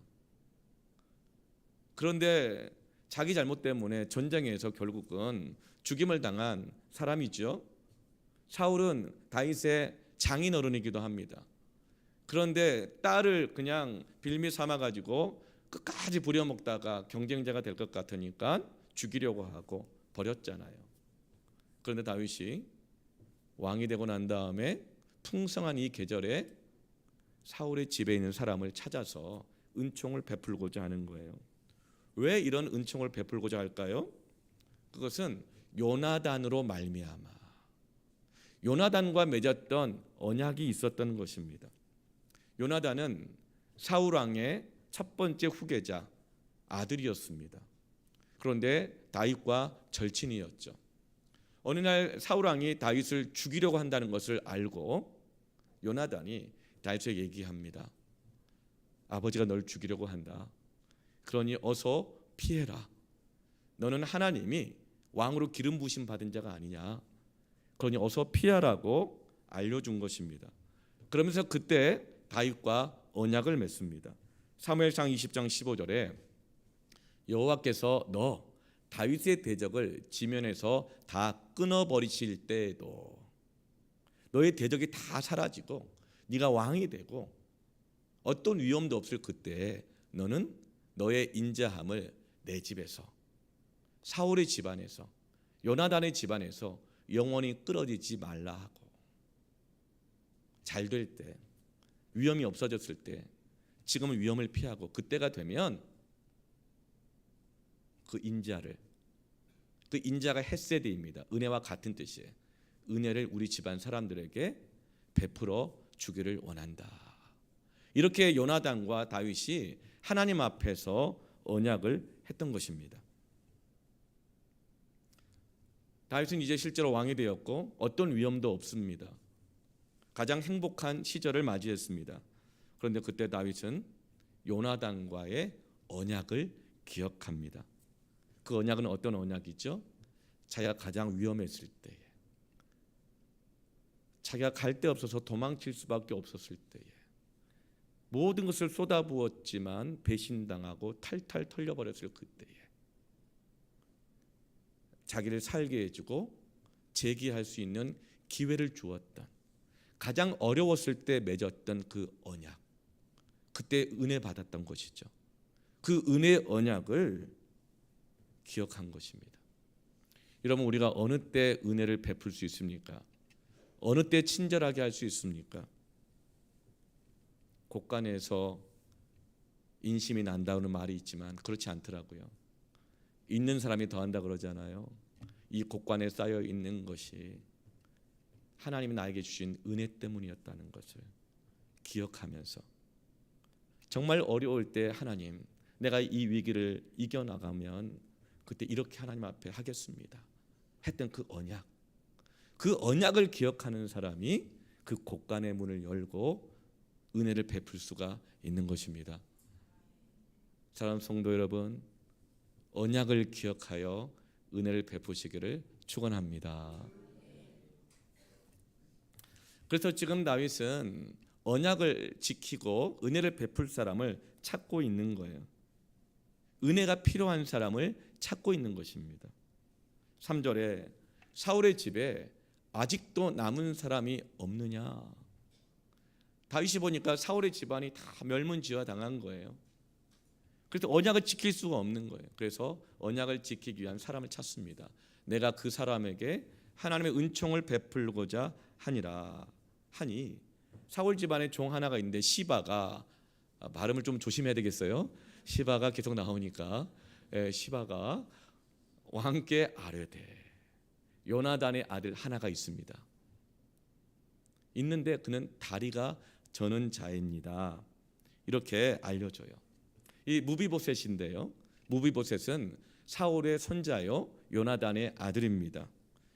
그런데 자기 잘못 때문에 전쟁에서 결국은 죽임을 당한 사람이죠. 사울은 다윗의 장인어른이기도 합니다. 그런데 딸을 그냥 빌미 삼아 가지고 끝까지 부려먹다가 경쟁자가 될 것 같으니까 죽이려고 하고 버렸잖아요. 그런데 다윗이 왕이 되고 난 다음에 풍성한 이 계절에 사울의 집에 있는 사람을 찾아서 은총을 베풀고자 하는 거예요. 왜 이런 은총을 베풀고자 할까요? 그것은 요나단으로 말미암아. 요나단과 맺었던 언약이 있었던 것입니다. 요나단은 사울 왕의 첫 번째 후계자 아들이었습니다. 그런데 다윗과 절친이었죠. 어느 날 사울 왕이 다윗을 죽이려고 한다는 것을 알고 요나단이 다윗에게 얘기합니다. 아버지가 널 죽이려고 한다. 그러니 어서 피해라. 너는 하나님이 왕으로 기름 부으심 받은 자가 아니냐. 그러니 어서 피하라고 알려준 것입니다. 그러면서 그때 다윗과 언약을 맺습니다. 사무엘상 20장 15절에 여호와께서 너 다윗의 대적을 지면에서 다 끊어버리실 때에도 너의 대적이 다 사라지고 네가 왕이 되고 어떤 위험도 없을 그때 너는 너의 인자함을 내 집에서 사울의 집안에서 요나단의 집안에서 영원히 끊어지지 말라 하고 잘 될 때 위험이 없어졌을 때 지금은 위험을 피하고 그때가 되면 그 인자가 헤세드입니다. 은혜와 같은 뜻이에요. 은혜를 우리 집안 사람들에게 베풀어 주기를 원한다. 이렇게 요나단과 다윗이 하나님 앞에서 언약을 했던 것입니다. 다윗은 이제 실제로 왕이 되었고 어떤 위험도 없습니다. 가장 행복한 시절을 맞이했습니다. 그런데 그때 다윗은 요나단과의 언약을 기억합니다. 그 언약은 어떤 언약이죠? 자기가 가장 위험했을 때에, 자기가 갈 데 없어서 도망칠 수밖에 없었을 때에, 모든 것을 쏟아부었지만 배신당하고 탈탈 털려버렸을 그때에 자기를 살게 해주고 재기할 수 있는 기회를 주었던, 가장 어려웠을 때 맺었던 그 언약, 그때 은혜 받았던 것이죠. 그 은혜 언약을 기억한 것입니다. 여러분, 우리가 어느 때 은혜를 베풀 수 있습니까? 어느 때 친절하게 할 수 있습니까? 곳간에서 인심이 난다는 말이 있지만 그렇지 않더라고요. 있는 사람이 더한다 그러잖아요. 이 곳간에 쌓여 있는 것이 하나님이 나에게 주신 은혜 때문이었다는 것을 기억하면서 정말 어려울 때 하나님, 내가 이 위기를 이겨나가면 그때 이렇게 하나님 앞에 하겠습니다 했던 그 언약을 기억하는 사람이 그 곳간의 문을 열고 은혜를 베풀 수가 있는 것입니다. 사랑하는 성도 여러분, 언약을 기억하여 은혜를 베푸시기를 축원합니다. 그래서 지금 다윗은 언약을 지키고 은혜를 베풀 사람을 찾고 있는 거예요. 은혜가 필요한 사람을 찾고 있는 것입니다. 3절에 사울의 집에 아직도 남은 사람이 없느냐. 다윗이 보니까 사울의 집안이 다 멸문지화 당한 거예요. 그래서 언약을 지킬 수가 없는 거예요. 그래서 언약을 지키기 위한 사람을 찾습니다. 내가 그 사람에게 하나님의 은총을 베풀고자 하니라 하니, 사울 집안에 종 하나가 있는데 시바가, 발음을 좀 조심해야 되겠어요. 시바가 계속 나오니까 시바가 왕께 아뢰되 요나단의 아들 하나가 있습니다. 있는데 그는 다리가 저는 자입니다. 이렇게 알려줘요. 이 무비보셋인데요. 무비보셋은 사울의 손자요 요나단의 아들입니다.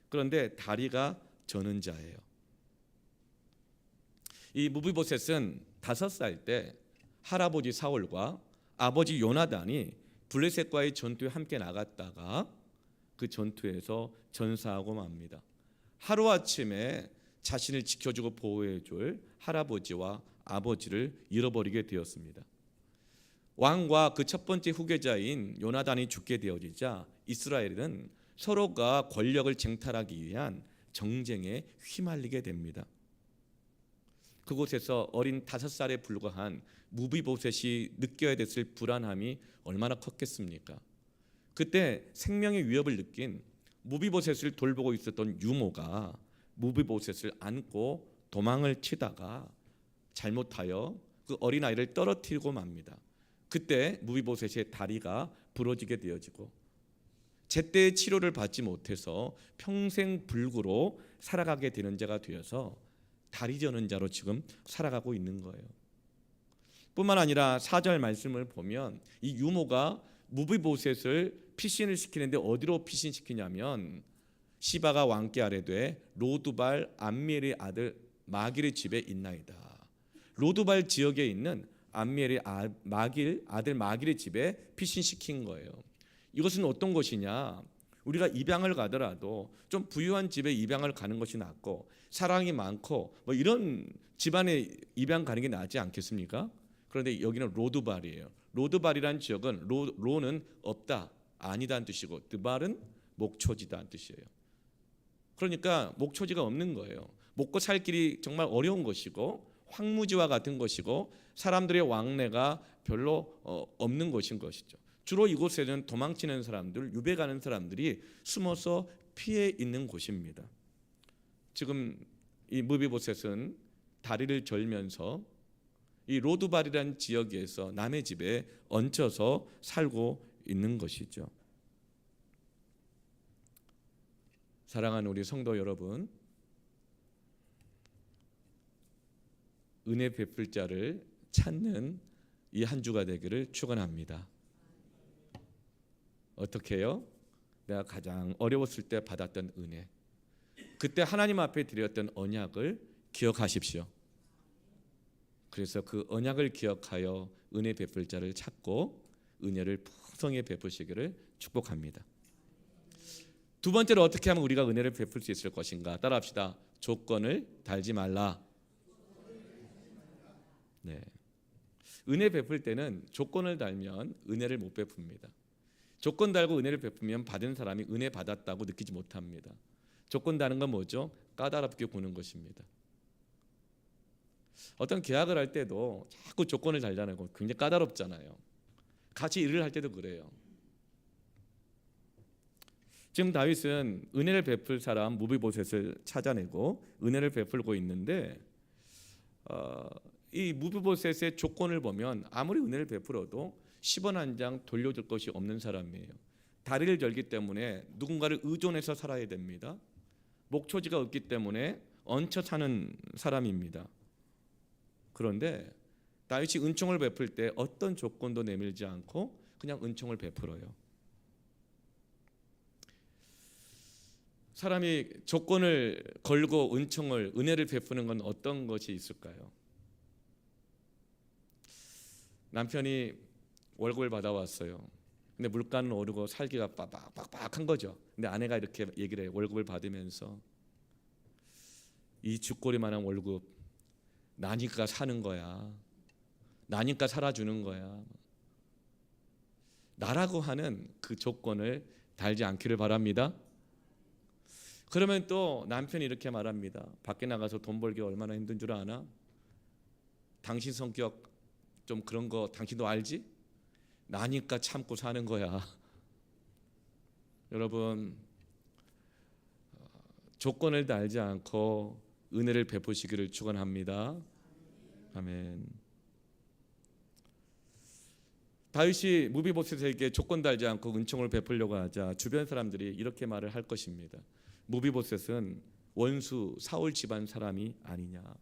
그런데 다리가 저는 자예요. 이 무비보셋은 5살 때 할아버지 사울과 아버지 요나단이 블레셋과의 전투에 함께 나갔다가 그 전투에서 전사하고 맙니다. 하루아침에 자신을 지켜주고 보호해줄 할아버지와 아버지를 잃어버리게 되었습니다. 왕과 그 첫 번째 후계자인 요나단이 죽게 되어지자 이스라엘은 서로가 권력을 쟁탈하기 위한 정쟁에 휘말리게 됩니다. 그곳에서 어린 5살에 불과한 무비보셋이 느껴야 됐을 불안함이 얼마나 컸겠습니까? 그때 생명의 위협을 느낀 무비보셋을 돌보고 있었던 유모가 무비보셋을 안고 도망을 치다가 잘못하여 그 어린아이를 떨어뜨리고 맙니다. 그때 무비보셋의 다리가 부러지게 되어지고 제때의 치료를 받지 못해서 평생 불구로 살아가게 되는 자가 되어서 다리 저는 자로 지금 살아가고 있는 거예요. 뿐만 아니라 4절 말씀을 보면 이 유모가 무비보셋을 피신을 시키는데 어디로 피신시키냐면 시바가 왕께 아뢰되 로두발 암미엘의 아들 마길의 집에 있나이다. 로두발 지역에 있는 암미엘의 아들 마길의 집에 피신시킨 거예요. 이것은 어떤 것이냐? 우리가 입양을 가더라도 좀 부유한 집에 입양을 가는 것이 낫고 사랑이 많고 뭐 이런 집안에 입양 가는 게 낫지 않겠습니까? 그런데 여기는 로두발이에요. 로두발이란 지역은 로는 없다, 아니다는 뜻이고 드발은 목초지다는 뜻이에요. 그러니까 목초지가 없는 거예요. 먹고 살 길이 정말 어려운 것이고 황무지와 같은 것이고 사람들의 왕래가 별로 없는 곳인 것이죠. 주로 이곳에는 도망치는 사람들, 유배 가는 사람들이 숨어서 피해 있는 곳입니다. 지금 이 무비보셋은 다리를 절면서 이 로두발이라는 지역에서 남의 집에 얹혀서 살고 있는 것이죠. 사랑하는 우리 성도 여러분, 은혜 베풀 자를 찾는 이 한 주가 되기를 축원합니다. 어떻게 해요? 내가 가장 어려웠을 때 받았던 은혜, 그때 하나님 앞에 드렸던 언약을 기억하십시오. 그래서 그 언약을 기억하여 은혜 베풀 자를 찾고 은혜를 풍성히 베푸시기를 축복합니다. 두 번째로 어떻게 하면 우리가 은혜를 베풀 수 있을 것인가? 따라합시다. 조건을 달지 말라. 네. 은혜 베풀 때는 조건을 달면 은혜를 못 베풉니다. 조건 달고 은혜를 베푸면 받은 사람이 은혜 받았다고 느끼지 못합니다. 조건 다는 건 뭐죠? 까다롭게 구는 것입니다. 어떤 계약을 할 때도 자꾸 조건을 달자는 거 굉장히 까다롭잖아요. 같이 일을 할 때도 그래요. 지금 다윗은 은혜를 베풀 사람 무비보셋을 찾아내고 은혜를 베풀고 있는데 이 무비보셋의 조건을 보면 아무리 은혜를 베풀어도 10원 한 장 돌려줄 것이 없는 사람이에요. 다리를 절기 때문에 누군가를 의존해서 살아야 됩니다. 목초지가 없기 때문에 얹혀 사는 사람입니다. 그런데 다윗이 은총을 베풀 때 어떤 조건도 내밀지 않고 그냥 은총을 베풀어요. 사람이 조건을 걸고 은혜를 베푸는 건 어떤 것이 있을까요? 남편이 월급을 받아왔어요. 근데 물가는 오르고 살기가 빡빡한 거죠. 근데 아내가 이렇게 얘기를 해요. 월급을 받으면서 이 쥐꼬리만한 월급 나니까 사는 거야. 나니까 살아주는 거야. 나라고 하는 그 조건을 달지 않기를 바랍니다. 그러면 또 남편이 이렇게 말합니다. 밖에 나가서 돈 벌기 얼마나 힘든 줄 아나? 당신 성격 좀 그런 거 당신도 알지? 나니까 참고 사는 거야. 여러분, 조건을 달지 않고 은혜를 베푸시기를 축원합니다. 아멘. 다윗이 무비보셋에게 조건 달지 않고 은총을 베풀려고 하자 주변 사람들이 이렇게 말을 할 것입니다. 무비보셋은 원수 사울 집안 사람이 아니냐,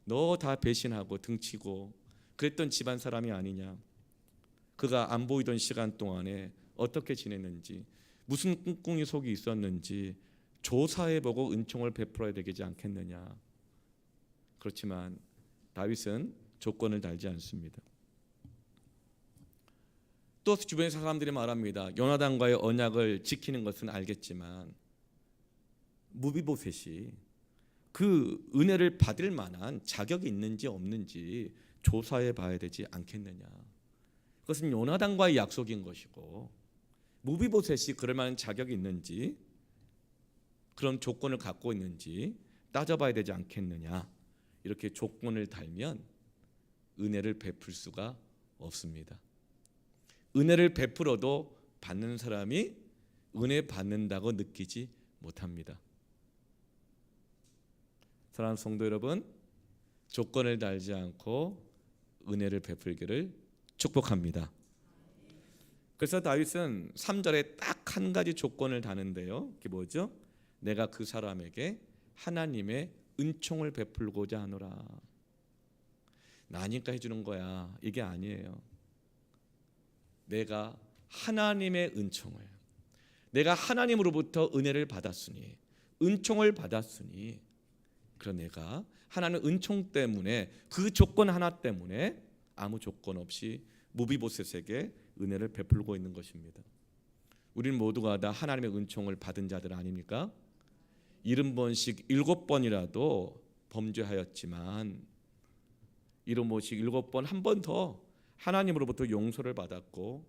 너 다 배신하고 등치고 그랬던 집안 사람이 아니냐, 그가 안 보이던 시간 동안에 어떻게 지냈는지, 무슨 꿍꿍이 속이 있었는지 조사해보고 은총을 베풀어야 되지 않겠느냐. 그렇지만 다윗은 조건을 달지 않습니다. 또 주변의 사람들이 말합니다. 요나단과의 언약을 지키는 것은 알겠지만 무비보셋이 그 은혜를 받을 만한 자격이 있는지 없는지 조사해 봐야 되지 않겠느냐. 그것은 요나단과의 약속인 것이고 무비보셋이 그럴 만한 자격이 있는지, 그런 조건을 갖고 있는지 따져봐야 되지 않겠느냐. 이렇게 조건을 달면 은혜를 베풀 수가 없습니다. 은혜를 베풀어도 받는 사람이 은혜 받는다고 느끼지 못합니다. 사랑하는 성도 여러분, 조건을 달지 않고 은혜를 베풀기를 축복합니다. 그래서 다윗은 3절에 딱 한 가지 조건을 다는데요. 그게 뭐죠? 내가 그 사람에게 하나님의 은총을 베풀고자 하노라. 나니까 해주는 거야, 이게 아니에요. 내가 하나님의 은총을, 내가 하나님으로부터 은혜를 받았으니, 은총을 받았으니, 그런 내가 하나님의 은총 때문에, 그 조건 하나 때문에 아무 조건 없이 무비보셋에게 은혜를 베풀고 있는 것입니다. 우리는 모두가 다 하나님의 은총을 받은 자들 아닙니까? 70번씩 7번이라도 범죄하였지만 70번씩 7번 한 번 더 하나님으로부터 용서를 받았고,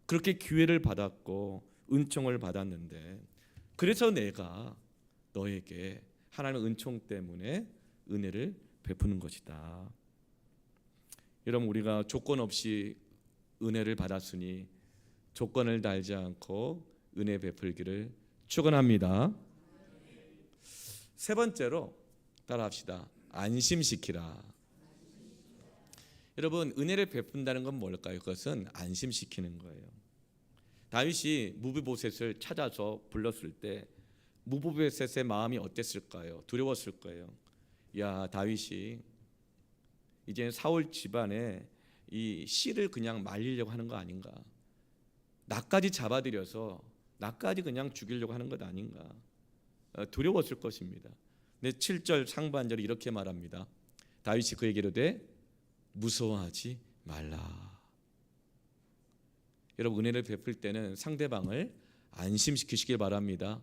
그렇게 기회를 받았고 은총을 받았는데, 그래서 내가 너에게 하나님의 은총 때문에 은혜를 베푸는 것이다. 여러분, 우리가 조건 없이 은혜를 받았으니 조건을 달지 않고 은혜 베풀기를 축원합니다. 세 번째로 따라합시다. 안심시키라. 여러분, 은혜를 베푼다는 건 뭘까요? 그것은 안심시키는 거예요. 다윗이 무비보셋을 찾아서 불렀을 때 무비보셋의 마음이 어땠을까요? 두려웠을 거예요. 야, 다윗이 이제 사울 집안에 이 씨를 그냥 말리려고 하는 거 아닌가? 나까지 잡아들여서 나까지 그냥 죽이려고 하는 것 아닌가? 두려웠을 것입니다. 근데 7절 상반절이 이렇게 말합니다. 다윗이 그에게 이르되 무서워하지 말라. 여러분, 은혜를 베풀 때는 상대방을 안심시키시길 바랍니다.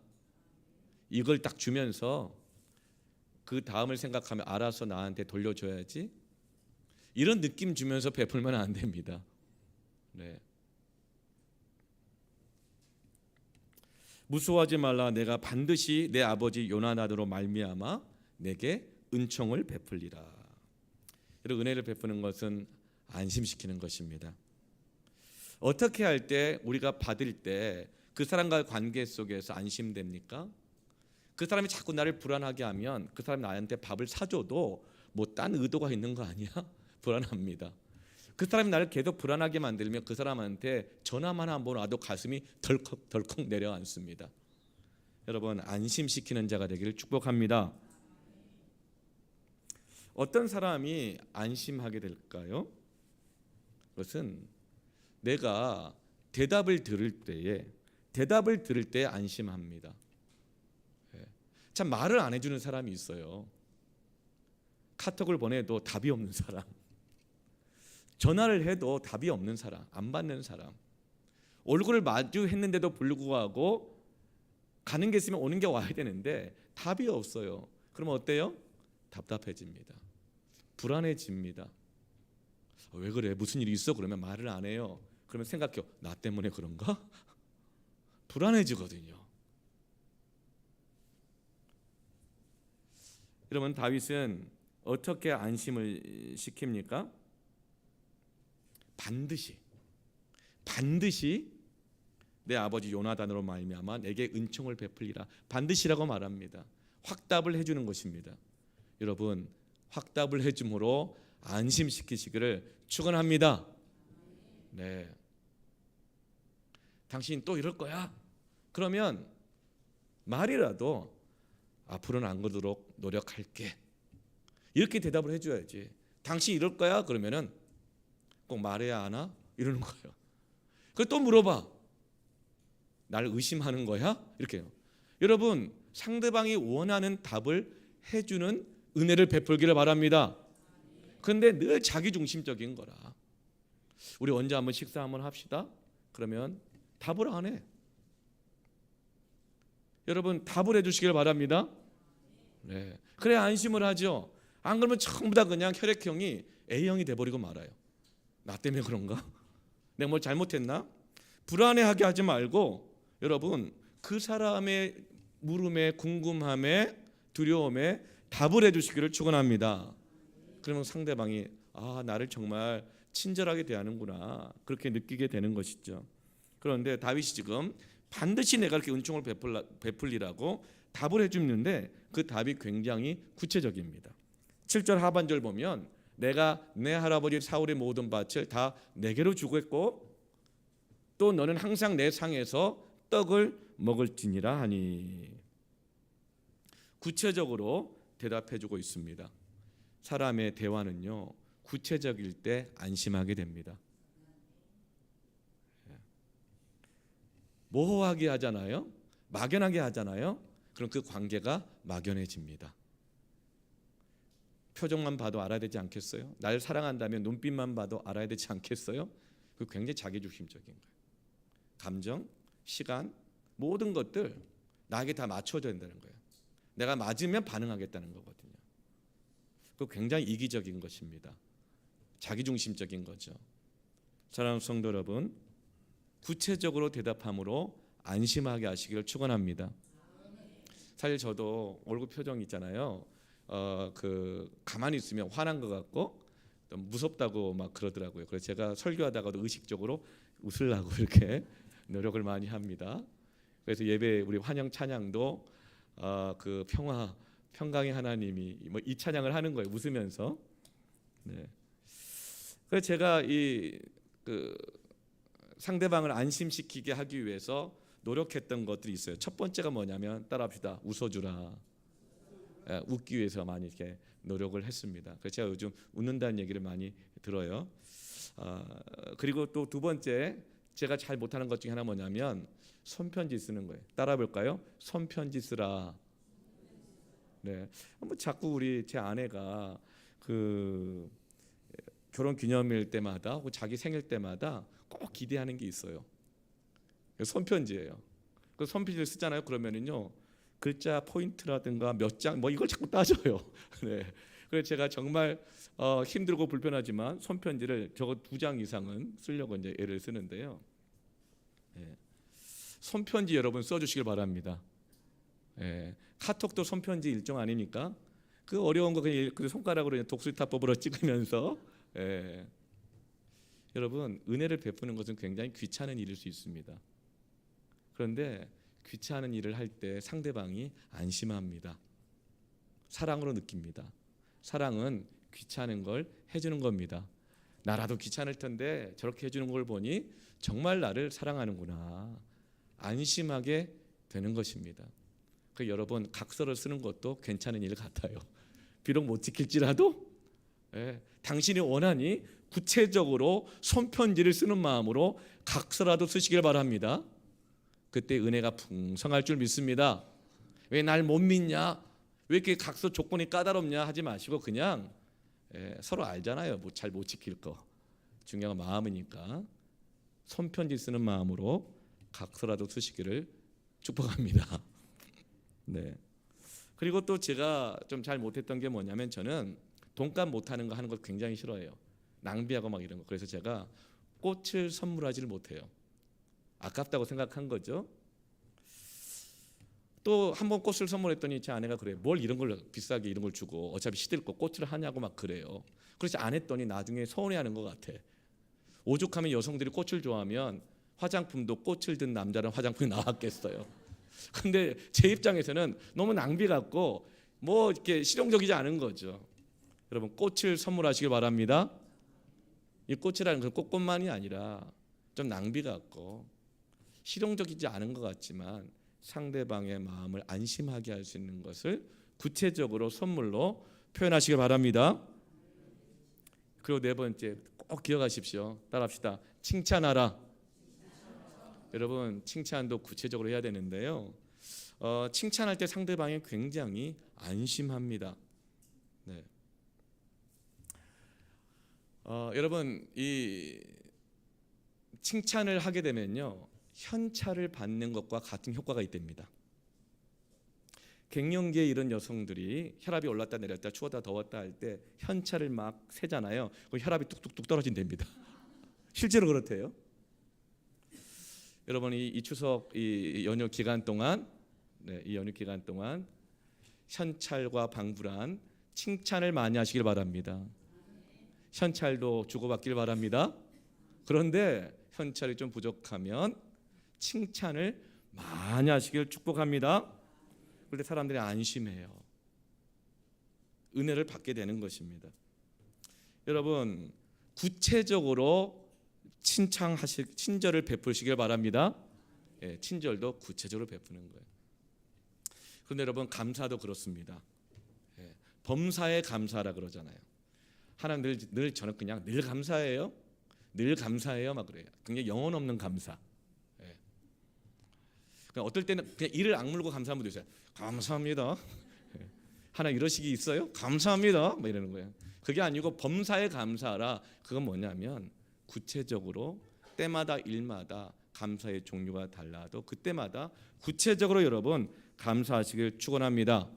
이걸 딱 주면서 그 다음을 생각하면 알아서 나한테 돌려줘야지, 이런 느낌 주면서 베풀면 안 됩니다. 네. 무서워하지 말라. 내가 반드시 내 아버지 요나단으로 말미암아 내게 은총을 베풀리라. 여러분, 은혜를 베푸는 것은 안심시키는 것입니다. 어떻게 할 때, 우리가 받을 때 그 사람과의 관계 속에서 안심됩니까? 그 사람이 자꾸 나를 불안하게 하면 그 사람이 나한테 밥을 사줘도 뭐 딴 의도가 있는 거 아니야? 불안합니다. 그 사람이 나를 계속 불안하게 만들면 그 사람한테 전화만 한번 와도 가슴이 덜컥 내려앉습니다. 여러분, 안심시키는 자가 되기를 축복합니다. 어떤 사람이 안심하게 될까요? 그것은 내가 대답을 들을 때 안심합니다. 참, 말을 안 해주는 사람이 있어요. 카톡을 보내도 답이 없는 사람, 전화를 해도 답이 없는 사람, 안 받는 사람, 얼굴을 마주했는데도 불구하고 가는 게 있으면 오는 게 와야 되는데 답이 없어요. 그러면 어때요? 답답해집니다. 불안해집니다. 왜 그래? 무슨 일이 있어? 그러면 말을 안 해요. 그러면 생각해요. 나 때문에 그런가? 불안해지거든요. 여러분, 다윗은 어떻게 안심을 시킵니까? 반드시 내 아버지 요나단으로 말미암아 내게 은총을 베풀리라. 반드시라고 말합니다. 확답을 해주는 것입니다. 여러분, 확답을 해줌으로 안심시키시기를 축원합니다. 네. 당신 또 이럴 거야? 그러면 말이라도 앞으로는 안 그러도록 노력할게. 이렇게 대답을 해줘야지. 당신 이럴 거야? 그러면은 꼭 말해야 하나? 이러는 거예요. 그걸 또 물어봐. 날 의심하는 거야? 이렇게요. 여러분, 상대방이 원하는 답을 해주는 은혜를 베풀기를 바랍니다. 근데 늘 자기중심적인 거라. 우리 언제 한번 식사 한번 합시다. 그러면 답을 안 해. 여러분, 답을 해주시길 바랍니다. 네. 그래 안심을 하죠. 안 그러면 전부 다 그냥 혈액형이 A형이 돼버리고 말아요. 나 때문에 그런가? 내가 뭘 잘못했나? 불안해하게 하지 말고 여러분, 그 사람의 물음에, 궁금함에, 두려움에 답을 해주시기를 축원합니다. 그러면 상대방이 나를 정말 친절하게 대하는구나, 그렇게 느끼게 되는 것이죠. 그런데 다윗이 지금 반드시 내가 이렇게 은총을 베풀리라고 답을 해주는데 그 답이 굉장히 구체적입니다. 7절 하반절 보면 내가 내 할아버지 사울의 모든 밭을 다 내게로 주겠고 또 너는 항상 내 상에서 떡을 먹을지니라 하니. 구체적으로 대답해주고 있습니다. 사람의 대화는요, 구체적일 때 안심하게 됩니다. 모호하게 하잖아요, 막연하게 하잖아요. 그럼 그 관계가 막연해집니다. 표정만 봐도 알아야 되지 않겠어요? 날 사랑한다면 눈빛만 봐도 알아야 되지 않겠어요? 그 굉장히 자기중심적인 거예요. 감정, 시간, 모든 것들 나에게 다 맞춰져야 된다는 거예요. 내가 맞으면 반응하겠다는 거거든요. 그 굉장히 이기적인 것입니다. 자기중심적인 거죠. 사랑하는 성도 여러분, 구체적으로 대답함으로 안심하게 하시기를 축원합니다. 사실 저도 얼굴 표정 있잖아요. 가만히 있으면 화난 것 같고 무섭다고 막 그러더라고요. 그래서 제가 설교하다가도 의식적으로 웃으려고 이렇게 노력을 많이 합니다. 그래서 예배 우리 환영 찬양도 그 평강의 하나님이 뭐 이 찬양을 하는 거예요. 웃으면서. 네. 그래서 제가 그 상대방을 안심시키게 하기 위해서 노력했던 것들이 있어요. 첫 번째가 뭐냐면 따라합시다. 웃어주라. 웃기 위해서 많이 이렇게 노력을 했습니다. 그래서 제가 요즘 웃는다는 얘기를 많이 들어요. 그리고 또 두 번째 제가 잘 못하는 것 중에 하나 뭐냐면 손편지 쓰는 거예요. 따라 볼까요? 손편지 쓰라. 네, 뭐 자꾸 제 아내가 그 결혼 기념일 때마다 혹은 자기 생일 때마다 꼭 기대하는 게 있어요. 손편지예요. 그 손편지를 쓰잖아요. 그러면은요, 글자 포인트라든가 몇 장 뭐 이걸 자꾸 따져요. 네. 그래서 제가 정말 힘들고 불편하지만 손편지를 적어 2장 이상은 쓰려고 이제 애를 쓰는데요. 네. 손편지 여러분 써주시길 바랍니다. 네. 카톡도 손편지 일종 아닙니까? 그 어려운 거 그냥 그 손가락으로 독수리타법으로 찍으면서. 네. 여러분, 은혜를 베푸는 것은 굉장히 귀찮은 일일 수 있습니다. 그런데 귀찮은 일을 할 때 상대방이 안심합니다. 사랑으로 느낍니다. 사랑은 귀찮은 걸 해주는 겁니다. 나라도 귀찮을 텐데 저렇게 해주는 걸 보니 정말 나를 사랑하는구나, 안심하게 되는 것입니다. 그 여러분, 각서를 쓰는 것도 괜찮은 일 같아요. 비록 못 지킬지라도 당신이 원하니 구체적으로 손편지를 쓰는 마음으로 각서라도 쓰시길 바랍니다. 그때 은혜가 풍성할 줄 믿습니다. 왜 날 못 믿냐? 왜 이렇게 각서 조건이 까다롭냐? 하지 마시고 그냥 서로 알잖아요. 뭐 잘 못 지킬 거. 중요한 건 마음이니까 손편지 쓰는 마음으로 각서라도 쓰시기를 축복합니다. 네. 그리고 또 제가 좀 잘 못했던 게 뭐냐면 저는 돈값 못하는 거 하는 거 굉장히 싫어해요. 낭비하고 막 이런 거. 그래서 제가 꽃을 선물하지를 못해요. 아깝다고 생각한 거죠. 또 한 번 꽃을 선물했더니 제 아내가 그래요. 뭘 이런 걸 비싸게 이런 걸 주고 어차피 시들 거 꽃을 하냐고 막 그래요. 그래서 안 했더니 나중에 서운해하는 것 같아. 오죽하면 여성들이 꽃을 좋아하면 화장품도 꽃을 든 남자는 화장품이 나왔겠어요. 근데 제 입장에서는 너무 낭비 같고 뭐 이렇게 실용적이지 않은 거죠. 여러분, 꽃을 선물하시길 바랍니다. 이 꽃이라는 건 꽃꽃만이 아니라 좀 낭비 같고 실용적이지 않은 것 같지만 상대방의 마음을 안심하게 할 수 있는 것을 구체적으로 선물로 표현하시길 바랍니다. 그리고 네 번째 꼭 기억하십시오. 따라합시다. 칭찬하라. 여러분 칭찬도 구체적으로 해야 되는데요. 칭찬할 때 상대방이 굉장히 안심합니다. 네. 여러분 이 칭찬을 하게 되면요 현찰을 받는 것과 같은 효과가 있답니다. 갱년기에 이런 여성들이 혈압이 올랐다 내렸다 추웠다 더웠다 할 때 현찰을 막 세잖아요. 그럼 혈압이 뚝뚝뚝 떨어진답니다. 실제로 그렇대요. 여러분 이 추석 이 연휴 기간 동안 이 연휴 기간 동안 현찰과 방불한 칭찬을 많이 하시길 바랍니다. 현찰도 주고받길 바랍니다. 그런데 현찰이 좀 부족하면 칭찬을 많이 하시길 축복합니다. 그런데 사람들이 안심해요. 은혜를 받게 되는 것입니다. 여러분 구체적으로 친절을 베푸시길 바랍니다. 친절도 구체적으로 베푸는 거예요. 그런데 여러분 감사도 그렇습니다. 범사에 감사라 그러잖아요. 하나님 늘 저는 그냥 늘 감사해요. 늘 감사해요 막 그래요. 그게 영혼 없는 감사. 그냥 어떨 때는 그냥 이를 악물고 감사한 분도 있어요. 감사합니다. 하나 이러시기 있어요? 감사합니다. 뭐 이러는 거예요. 그게 아니고 범사에 감사라. 그건 뭐냐면 구체적으로 때마다 일마다 감사의 종류가 달라도 그때마다 구체적으로 여러분 감사하시길 축원합니다.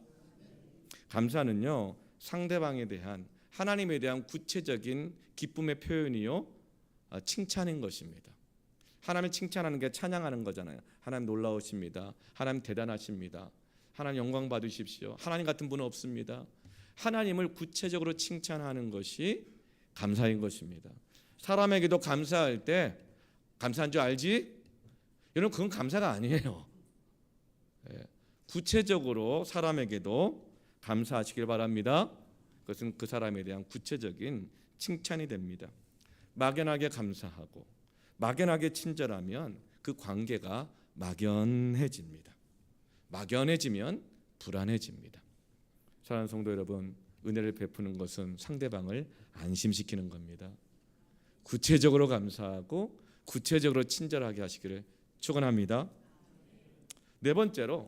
감사는요 상대방에 대한 하나님에 대한 구체적인 기쁨의 표현이요 칭찬인 것입니다. 하나님을 칭찬하는 게 찬양하는 거잖아요. 하나님 놀라우십니다. 하나님 대단하십니다. 하나님 영광 받으십시오. 하나님 같은 분은 없습니다. 하나님을 구체적으로 칭찬하는 것이 감사인 것입니다. 사람에게도 감사할 때 감사한 줄 알지? 여러분 그건 감사가 아니에요. 구체적으로 사람에게도 감사하시길 바랍니다. 그것은 그 사람에 대한 구체적인 칭찬이 됩니다. 막연하게 감사하고 막연하게 친절하면 그 관계가 막연해집니다. 막연해지면 불안해집니다. 사랑하는 성도 여러분, 은혜를 베푸는 것은 상대방을 안심시키는 겁니다. 구체적으로 감사하고 구체적으로 친절하게 하시기를 축원합니다. 네 번째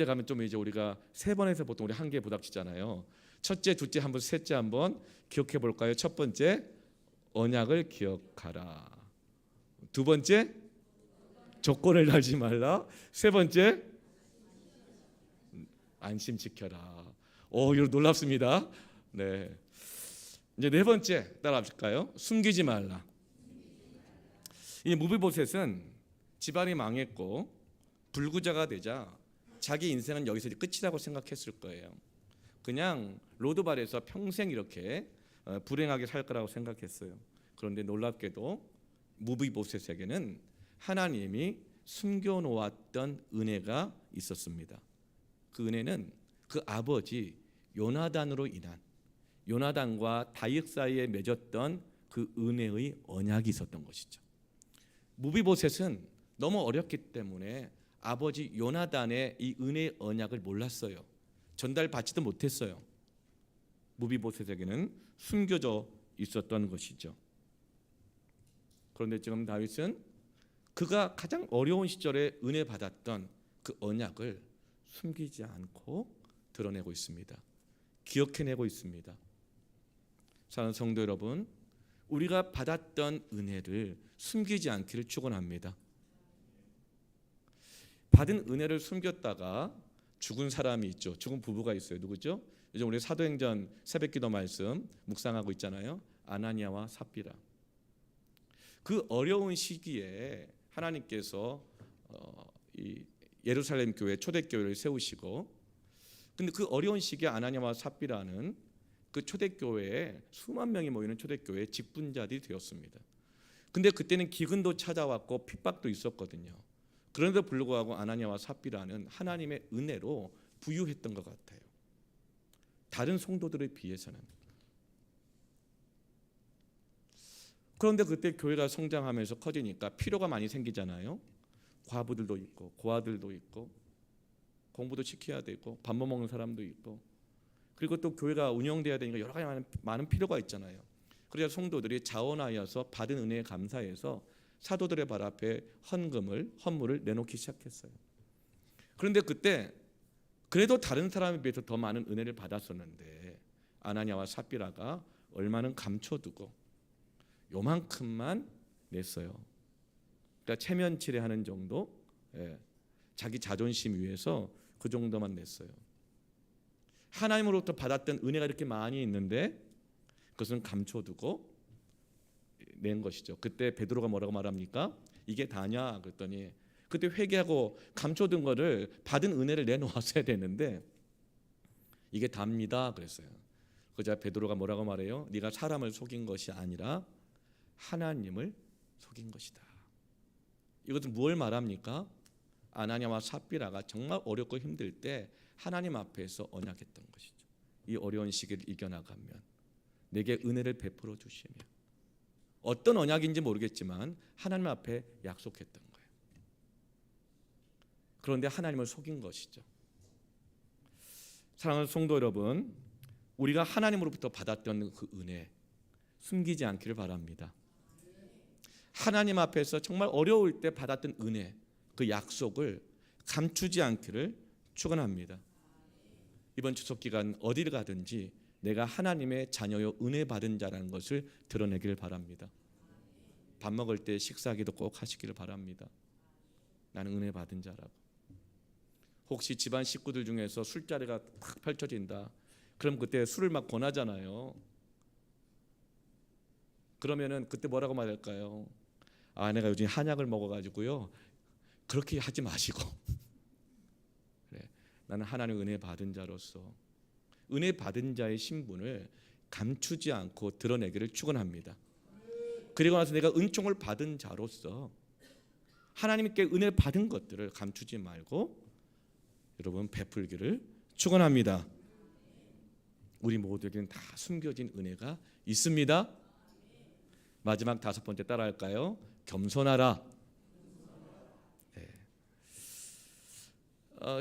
가면 좀 이제 우리가 세 번에서 보통 우리 한 개 부닥치잖아요. 첫째, 둘째 한번, 셋째 한번 기억해 볼까요? 첫 번째, 언약을 기억하라. 두 번째, 조건을 달지 말라. 세 번째, 안심 지켜라. 이거 놀랍습니다. 네. 이제 네 번째 따라합시까요? 숨기지 말라. 이 무비보셋은 집안이 망했고 불구자가 되자 자기 인생은 여기서 이제 끝이라고 생각했을 거예요. 그냥 로드발에서 평생 이렇게 불행하게 살 거라고 생각했어요. 그런데 놀랍게도 무비보셋에게는 하나님이 숨겨놓았던 은혜가 있었습니다. 그 은혜는 그 아버지 요나단으로 인한 요나단과 다윗 사이에 맺었던 그 은혜의 언약이 있었던 것이죠. 무비보셋은 너무 어렸기 때문에 아버지 요나단의 이 은혜의 언약을 몰랐어요. 전달받지도 못했어요. 무비보셋에게는 숨겨져 있었던 것이죠. 그런데 지금 다윗은 그가 가장 어려운 시절에 은혜 받았던 그 언약을 숨기지 않고 드러내고 있습니다. 기억해내고 있습니다. 사랑하는 성도 여러분, 우리가 받았던 은혜를 숨기지 않기를 축원합니다. 받은 은혜를 숨겼다가 죽은 사람이 있죠. 죽은 부부가 있어요. 누구죠? 요즘 우리 사도행전 새벽기도 말씀 묵상하고 있잖아요. 아나니아와 삽비라. 그 어려운 시기에 하나님께서 이 예루살렘 교회 초대교회를 세우시고, 근데 그 어려운 시기에 아나니아와 삽비라는 그 초대교회에 수만 명이 모이는 초대교회의 직분자들이 되었습니다. 근데 그때는 기근도 찾아왔고 핍박도 있었거든요. 그런데도 불구하고 아나니아와 삽비라는 하나님의 은혜로 부유했던 것 같아요. 다른 성도들에 비해서는. 그런데 그때 교회가 성장하면서 커지니까 필요가 많이 생기잖아요. 과부들도 있고 고아들도 있고 공부도 시켜야 되고 밥 못 먹는 사람도 있고 그리고 또 교회가 운영돼야 되니까 여러 가지 많은 필요가 있잖아요. 그래서 성도들이 자원하여서 받은 은혜에 감사해서 사도들의 발 앞에 헌물을 내놓기 시작했어요. 그런데 그때 그래도 다른 사람에 비해서 더 많은 은혜를 받았었는데 아나니아와 삽비라가 얼마는 감춰두고 요만큼만 냈어요. 그러니까 체면치레하는 정도, 자기 자존심 위해서 그 정도만 냈어요. 하나님으로부터 받았던 은혜가 이렇게 많이 있는데 그것은 감춰두고 낸 것이죠. 그때 베드로가 뭐라고 말합니까? 이게 다냐? 그랬더니 그때 회개하고 감춰둔 거를 받은 은혜를 내놓았어야 되는데 이게 답니다 그랬어요. 그자 베드로가 뭐라고 말해요? 네가 사람을 속인 것이 아니라 하나님을 속인 것이다. 이것은 무엇을 말합니까? 아나니아와 삽비라가 정말 어렵고 힘들 때 하나님 앞에서 언약했던 것이죠. 이 어려운 시기를 이겨나가면 내게 은혜를 베풀어 주시며 어떤 언약인지 모르겠지만 하나님 앞에 약속했던 거예요. 그런데 하나님을 속인 것이죠. 사랑하는 성도 여러분, 우리가 하나님으로부터 받았던 그 은혜 숨기지 않기를 바랍니다. 하나님 앞에서 정말 어려울 때 받았던 은혜, 그 약속을 감추지 않기를 축원합니다. 이번 추석 기간 어디를 가든지 내가 하나님의 자녀요 은혜 받은 자라는 것을 드러내기를 바랍니다. 밥 먹을 때 식사기도 꼭 하시기를 바랍니다. 나는 은혜 받은 자라고. 혹시 집안 식구들 중에서 술자리가 탁 펼쳐진다. 그럼 그때 술을 막 권하잖아요. 그러면은 그때 뭐라고 말할까요? 아, 내가 요즘 한약을 먹어가지고요. 그렇게 하지 마시고. 그래, 나는 하나님의 은혜 받은 자로서 은혜 받은 자의 신분을 감추지 않고 드러내기를 축원합니다. 그리고 나서 내가 은총을 받은 자로서 하나님께 은혜 받은 것들을 감추지 말고 여러분 베풀기를 축원합니다. 우리 모두에게는 다 숨겨진 은혜가 있습니다. 마지막 5번째 따라할까요? 겸손하라. 네.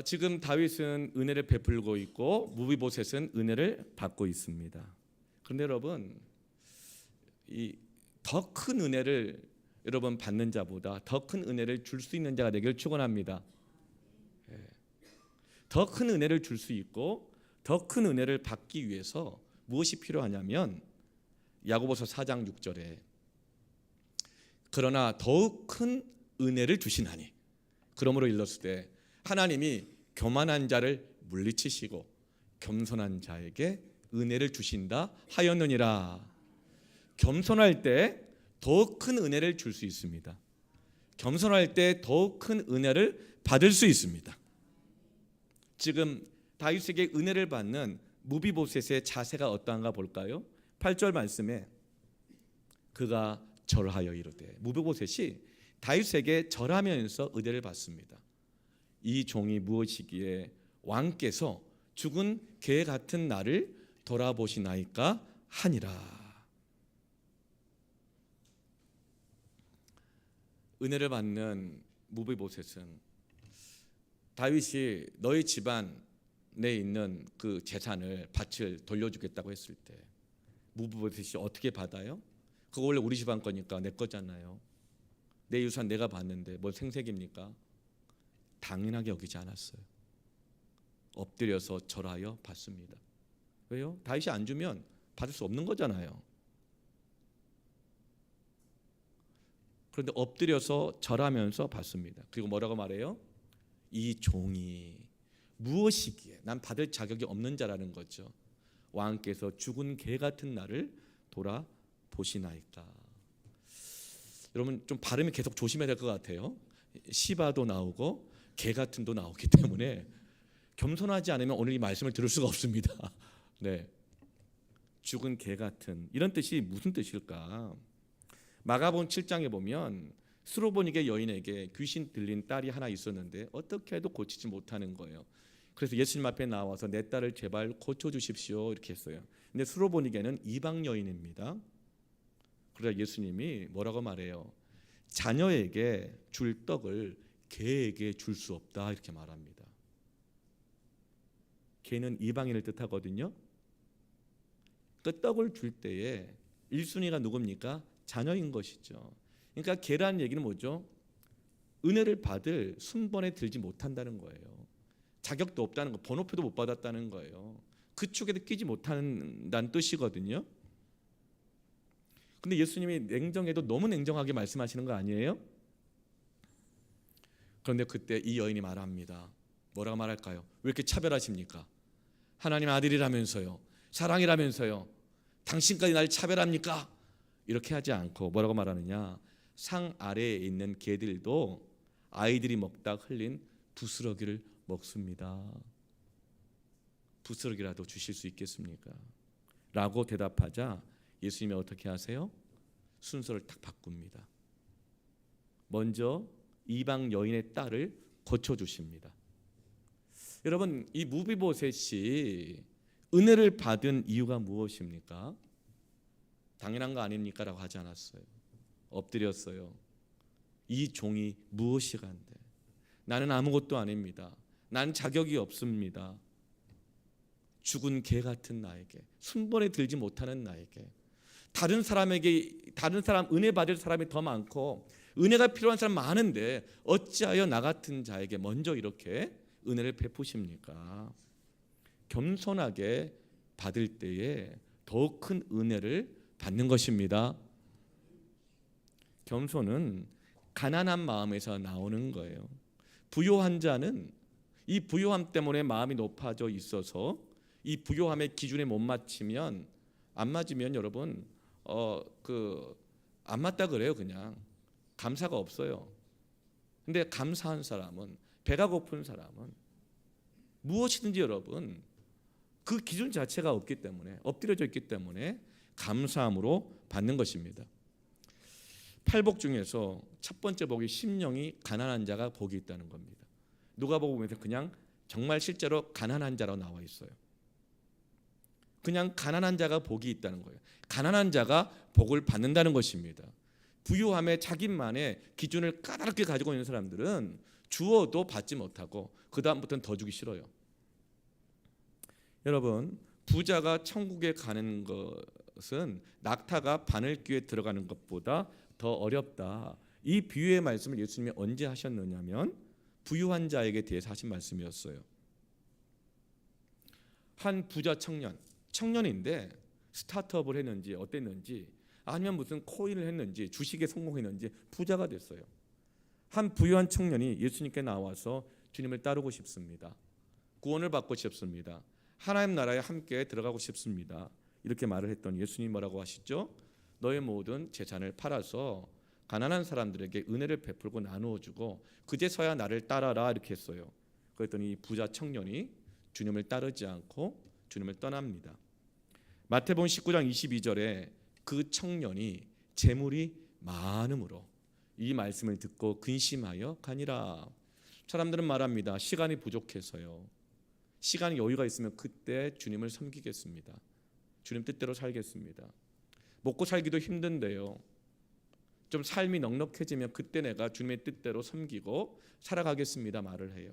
지금 다윗은 은혜를 베풀고 있고 무비보셋은 은혜를 받고 있습니다. 그런데 여러분, 이 더 큰 은혜를 여러분 받는 자보다 더 큰 은혜를 줄 수 있는 자가 되길 축원합니다. 네. 더 큰 은혜를 줄 수 있고 더 큰 은혜를 받기 위해서 무엇이 필요하냐면 야고보서 4장 6절에 그러나 더욱 큰 은혜를 주시나니 그러므로 일렀을 때 하나님이 교만한 자를 물리치시고 겸손한 자에게 은혜를 주신다 하였느니라. 겸손할 때 더욱 큰 은혜를 줄 수 있습니다. 겸손할 때 더욱 큰 은혜를 받을 수 있습니다. 지금 다윗에게 은혜를 받는 무비보셋의 자세가 어떠한가 볼까요? 8절 말씀에 그가 절하여 이르되, 무비보셋이 다윗에게 절하면서 은혜를 받습니다. 이 종이 무엇이기에 왕께서 죽은 개 같은 나를 돌아보시나이까 하니라. 은혜를 받는 무비보셋은 다윗이 너희 집안에 있는 그 재산을 밭을 돌려주겠다고 했을 때 무비보셋이 어떻게 받아요? 그거 원래 우리 집안 거니까 내 거잖아요. 내 유산 내가 받는데 뭘 생색입니까? 당연하게 여기지 않았어요. 엎드려서 절하여 받습니다. 왜요? 다윗이 안 주면 받을 수 없는 거잖아요. 그런데 엎드려서 절하면서 받습니다. 그리고 뭐라고 말해요? 이 종이 무엇이기에 난 받을 자격이 없는 자라는 거죠. 왕께서 죽은 개 같은 나를 돌아보시나이까. 여러분 좀 발음이 계속 조심해야 될 것 같아요. 시바도 나오고 개 같은도 나오기 때문에 겸손하지 않으면 오늘 이 말씀을 들을 수가 없습니다. 네, 죽은 개 같은 이런 뜻이 무슨 뜻일까? 마가복음 7장에 보면 스로보니게 여인에게 귀신 들린 딸이 하나 있었는데 어떻게 해도 고치지 못하는 거예요. 그래서 예수님 앞에 나와서 내 딸을 제발 고쳐주십시오 이렇게 했어요. 근데 스로보니게는 이방 여인입니다. 그러자 예수님이 뭐라고 말해요? 자녀에게 줄 떡을 개에게 줄 수 없다 이렇게 말합니다. 개는 이방인을 뜻하거든요. 그 떡을 줄 때에 1순위가 누굽니까? 자녀인 것이죠. 그러니까 개라는 얘기는 뭐죠? 은혜를 받을 순번에 들지 못한다는 거예요. 자격도 없다는 거, 번호표도 못 받았다는 거예요. 그 축에도 끼지 못한다는 뜻이거든요. 근데 예수님이 냉정해도 너무 냉정하게 말씀하시는 거 아니에요? 그런데 그때 이 여인이 말합니다. 뭐라고 말할까요? 왜 이렇게 차별하십니까? 하나님 아들이라면서요, 사랑이라면서요, 당신까지 날 차별합니까? 이렇게 하지 않고 뭐라고 말하느냐? 상 아래에 있는 개들도 아이들이 먹다 흘린 부스러기를 먹습니다. 부스러기라도 주실 수 있겠습니까? 라고 대답하자 예수님이 어떻게 하세요? 순서를 딱 바꿉니다. 먼저 이방 여인의 딸을 고쳐주십니다. 여러분, 이 무비보셋이 은혜를 받은 이유가 무엇입니까? 당연한 거 아닙니까? 라고 하지 않았어요. 엎드렸어요. 이 종이 무엇이 간데? 나는 아무것도 아닙니다. 난 자격이 없습니다. 죽은 개 같은 나에게, 순번에 들지 못하는 나에게, 다른 사람 은혜 받을 사람이 더 많고 은혜가 필요한 사람 많은데 어찌하여 나 같은 자에게 먼저 이렇게 은혜를 베푸십니까? 겸손하게 받을 때에 더 큰 은혜를 받는 것입니다. 겸손은 가난한 마음에서 나오는 거예요. 부요한 자는 이 부요함 때문에 마음이 높아져 있어서 이 부요함의 기준에 못 맞추면, 안 맞으면 여러분 안 맞다 그래요. 그냥 감사가 없어요. 근데 감사한 사람은, 배가 고픈 사람은 무엇이든지 여러분 그 기준 자체가 없기 때문에, 엎드려져 있기 때문에 감사함으로 받는 것입니다. 팔복 중에서 첫 번째 복이 심령이 가난한 자가 복이 있다는 겁니다. 누가복음에서 그냥 정말 실제로 가난한 자로 나와 있어요. 그냥 가난한 자가 복이 있다는 거예요. 가난한 자가 복을 받는다는 것입니다. 부유함에 자기만의 기준을 까다롭게 가지고 있는 사람들은 주어도 받지 못하고 그 다음부터는 더 주기 싫어요. 여러분, 부자가 천국에 가는 것은 낙타가 바늘귀에 들어가는 것보다 더 어렵다. 이 비유의 말씀을 예수님이 언제 하셨느냐면 부유한 자에게 대해서 하신 말씀이었어요. 한 부자 청년인데 스타트업을 했는지 어땠는지, 아니면 무슨 코인을 했는지 주식에 성공했는지 부자가 됐어요. 한 부유한 청년이 예수님께 나와서 주님을 따르고 싶습니다. 구원을 받고 싶습니다. 하나님 나라에 함께 들어가고 싶습니다. 이렇게 말을 했더니 예수님 뭐라고 하시죠? 너의 모든 재산을 팔아서 가난한 사람들에게 은혜를 베풀고 나누어 주고 그제서야 나를 따라라 이렇게 했어요. 그랬더니 부자 청년이 주님을 따르지 않고 주님을 떠납니다. 마태복음 19장 22절에 그 청년이 재물이 많음으로 이 말씀을 듣고 근심하여 가니라. 사람들은 말합니다. 시간이 부족해서요. 시간이 여유가 있으면 그때 주님을 섬기겠습니다. 주님 뜻대로 살겠습니다. 먹고 살기도 힘든데요. 좀 삶이 넉넉해지면 그때 내가 주님의 뜻대로 섬기고 살아가겠습니다 말을 해요.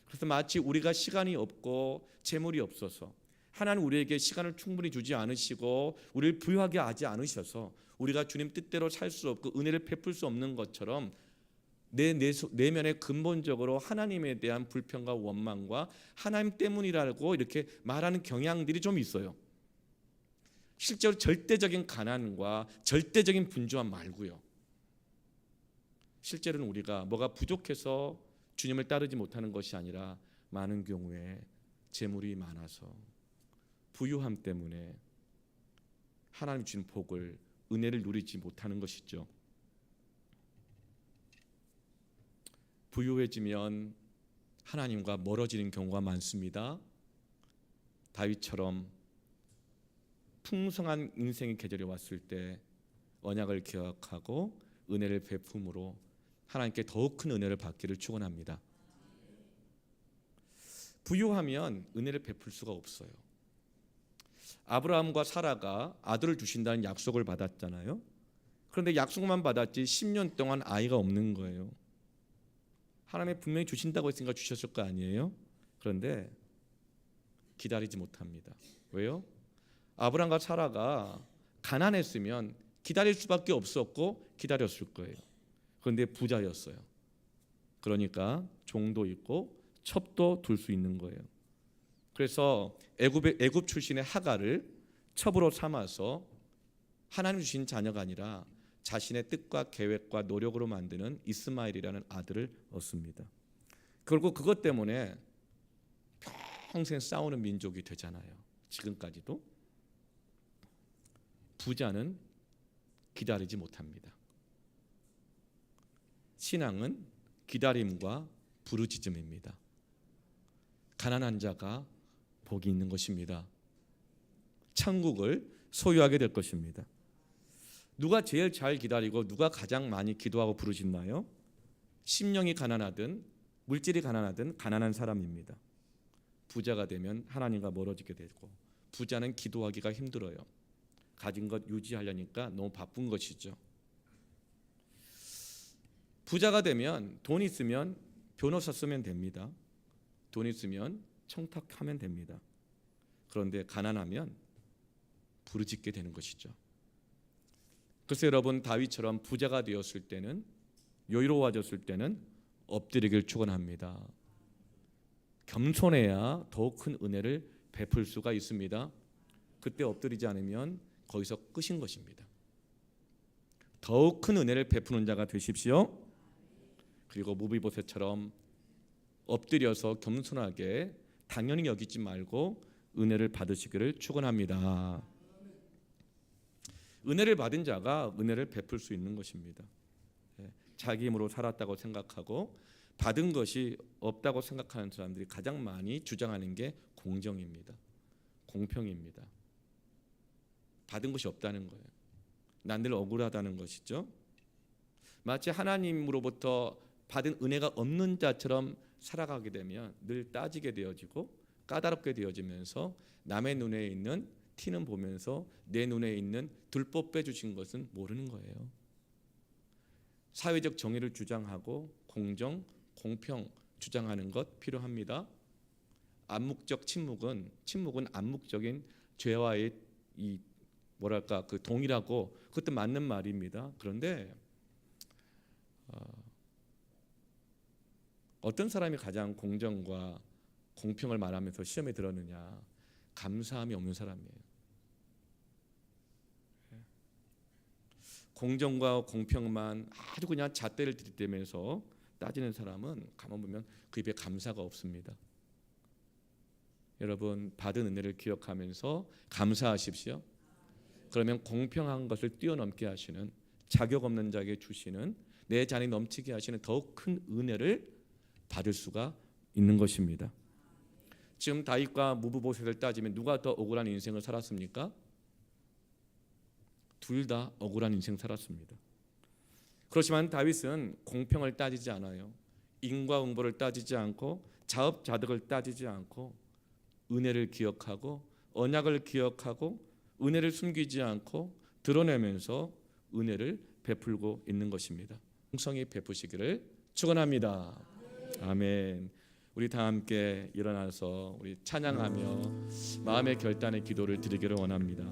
그래서 마치 우리가 시간이 없고 재물이 없어서 하나님 우리에게 시간을 충분히 주지 않으시고 우리를 부유하게 하지 않으셔서 우리가 주님 뜻대로 살 수 없고 은혜를 베풀 수 없는 것처럼 내 내면에 근본적으로 하나님에 대한 불평과 원망과 하나님 때문이라고 이렇게 말하는 경향들이 좀 있어요. 실제로 절대적인 가난과 절대적인 분주함 말고요. 실제로는 우리가 뭐가 부족해서 주님을 따르지 못하는 것이 아니라 많은 경우에 재물이 많아서 부유함 때문에 하나님 주신 복을, 은혜를 누리지 못하는 것이죠. 부유해지면 하나님과 멀어지는 경우가 많습니다. 다윗처럼 풍성한 인생의 계절이 왔을 때 언약을 기억하고 은혜를 베품으로 하나님께 더욱 큰 은혜를 받기를 축원합니다. 부유하면 은혜를 베풀 수가 없어요. 아브라함과 사라가 아들을 주신다는 약속을 받았잖아요. 그런데 약속만 받았지 10년 동안 아이가 없는 거예요. 하나님이 분명히 주신다고 했으니까 주셨을 거 아니에요? 그런데 기다리지 못합니다. 왜요? 아브람과 사라가 가난했으면 기다릴 수밖에 없었고 기다렸을 거예요. 그런데 부자였어요. 그러니까 종도 있고 첩도 둘 수 있는 거예요. 그래서 애굽 출신의 하갈을 첩으로 삼아서 하나님 주신 자녀가 아니라 자신의 뜻과 계획과 노력으로 만드는 이스마엘이라는 아들을 얻습니다. 그리고 그것 때문에 평생 싸우는 민족이 되잖아요. 지금까지도. 부자는 기다리지 못합니다. 신앙은 기다림과 부르짖음입니다. 가난한 자가 복이 있는 것입니다. 천국을 소유하게 될 것입니다. 누가 제일 잘 기다리고 누가 가장 많이 기도하고 부르짖나요? 심령이 가난하든 물질이 가난하든 가난한 사람입니다. 부자가 되면 하나님과 멀어지게 되고 부자는 기도하기가 힘들어요. 가진 것 유지하려니까 너무 바쁜 것이죠. 부자가 되면 돈 있으면 변호사 쓰면 됩니다. 돈 있으면 청탁하면 됩니다. 그런데 가난하면 부르짖게 되는 것이죠. 그래서 여러분 다윗처럼 부자가 되었을 때는 여유로워졌을 때는 엎드리길 축원합니다. 겸손해야 더욱 큰 은혜를 베풀 수가 있습니다. 그때 엎드리지 않으면 거기서 끝인 것입니다. 더욱 큰 은혜를 베푸는 자가 되십시오. 그리고 무비보셋처럼 엎드려서 겸손하게 당연히 여기지 말고 은혜를 받으시기를 축원합니다. 은혜를 받은 자가 은혜를 베풀 수 있는 것입니다. 자기 힘으로 살았다고 생각하고 받은 것이 없다고 생각하는 사람들이 가장 많이 주장하는 게 공정입니다. 공평입니다. 받은 것이 없다는 거예요. 난 늘 억울하다는 것이죠. 마치 하나님으로부터 받은 은혜가 없는 자처럼 살아가게 되면 늘 따지게 되어지고 까다롭게 되어지면서 남의 눈에 있는 티는 보면서 내 눈에 있는 들보 빼주신 것은 모르는 거예요. 사회적 정의를 주장하고 공정, 공평 주장하는 것 필요합니다. 암묵적 침묵은 암묵적인 죄와의 이 뭐랄까 그 동일하고 그것도 맞는 말입니다. 그런데 어떤 사람이 가장 공정과 공평을 말하면서 시험에 들었느냐? 감사함이 없는 사람이에요. 공정과 공평만 아주 그냥 잣대를 들이대면서 따지는 사람은 가만 보면 그 입에 감사가 없습니다. 여러분 받은 은혜를 기억하면서 감사하십시오. 그러면 공평한 것을 뛰어넘게 하시는 자격 없는 자에게 주시는 내 잔이 넘치게 하시는 더욱 큰 은혜를 받을 수가 있는 것입니다. 지금 다윗과 무비보셋을 따지면 누가 더 억울한 인생을 살았습니까? 둘 다 억울한 인생 살았습니다. 그렇지만 다윗은 공평을 따지지 않아요. 인과응보를 따지지 않고 자업자득을 따지지 않고 은혜를 기억하고 언약을 기억하고 은혜를 숨기지 않고 드러내면서 은혜를 베풀고 있는 것입니다. 풍성히 베푸시기를 축원합니다. 아멘. 우리 다 함께 일어나서 우리 찬양하며 마음의 결단의 기도를 드리기를 원합니다.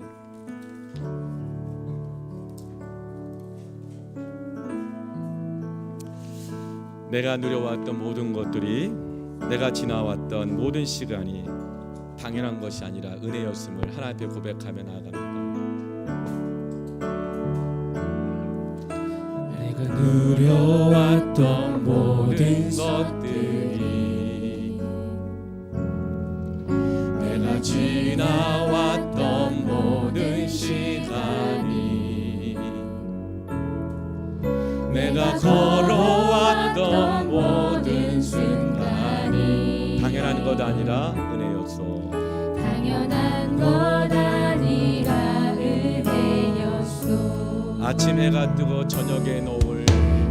내가 누려왔던 모든 것들이 내가 지나왔던 모든 시간이 당연한 것이 아니라 은혜였음을 하나님 앞에 고백하며 나아갑니다. 내가 누려왔던 모든 것들이 내가 지나왔던 모든 시간이 내가 걸어왔던 모든 순간이 당연한 것 아니라 은혜였소. 당연한 것 아니라 은혜였소. 아침 해가 뜨고 저녁에 노을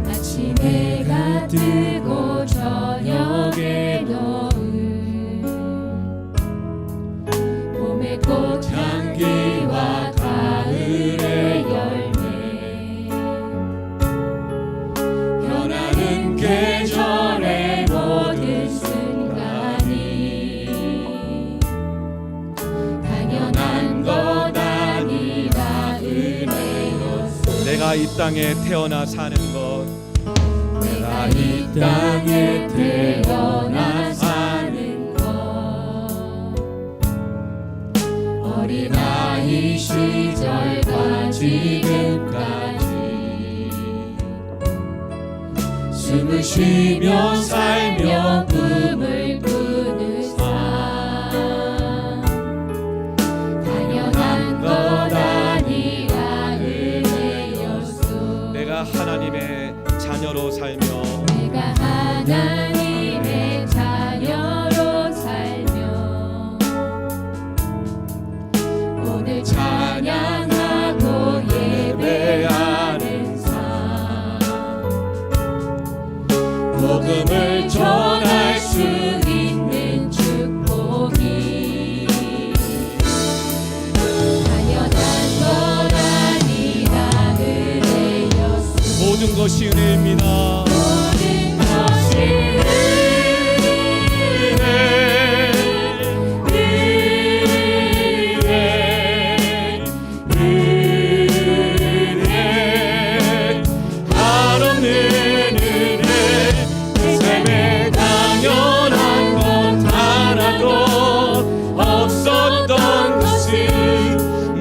아침 해가 뜨고 저녁에 노을 봄의 꽃향기와 가을의 열매 변하는 계절의 이 땅에 태어나 사는 것, 내가 이 땅에 태어나 사는 것, 어린아이 시절과 지금까지 숨을 쉬며 살며 꿈을 꾸는 삶, 당연한 것 아니라 은혜였소. 내가 하나님의 자녀로 살며 내가 하나님의 자녀로 살며 오늘 찬양하고 예배하는 삶, 복음을 전할 수 있는 축복이 당연한 것 아니라 은혜였소. 모든 것이 은혜입니다. 모든 것이 은혜, 한없는 은혜, 내 삶에 당연한 것 하나도 없었던 것은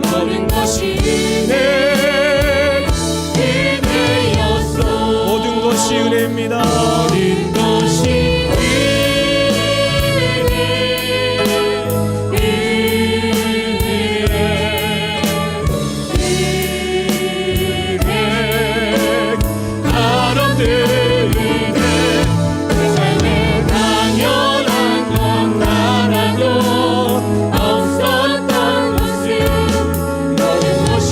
모든 것이 은혜였소. 모든 것이 은혜입니다. 모든 것이 한없는 은혜, 내 삶에 당연한 것 하나도 없었던 것은 모든 것이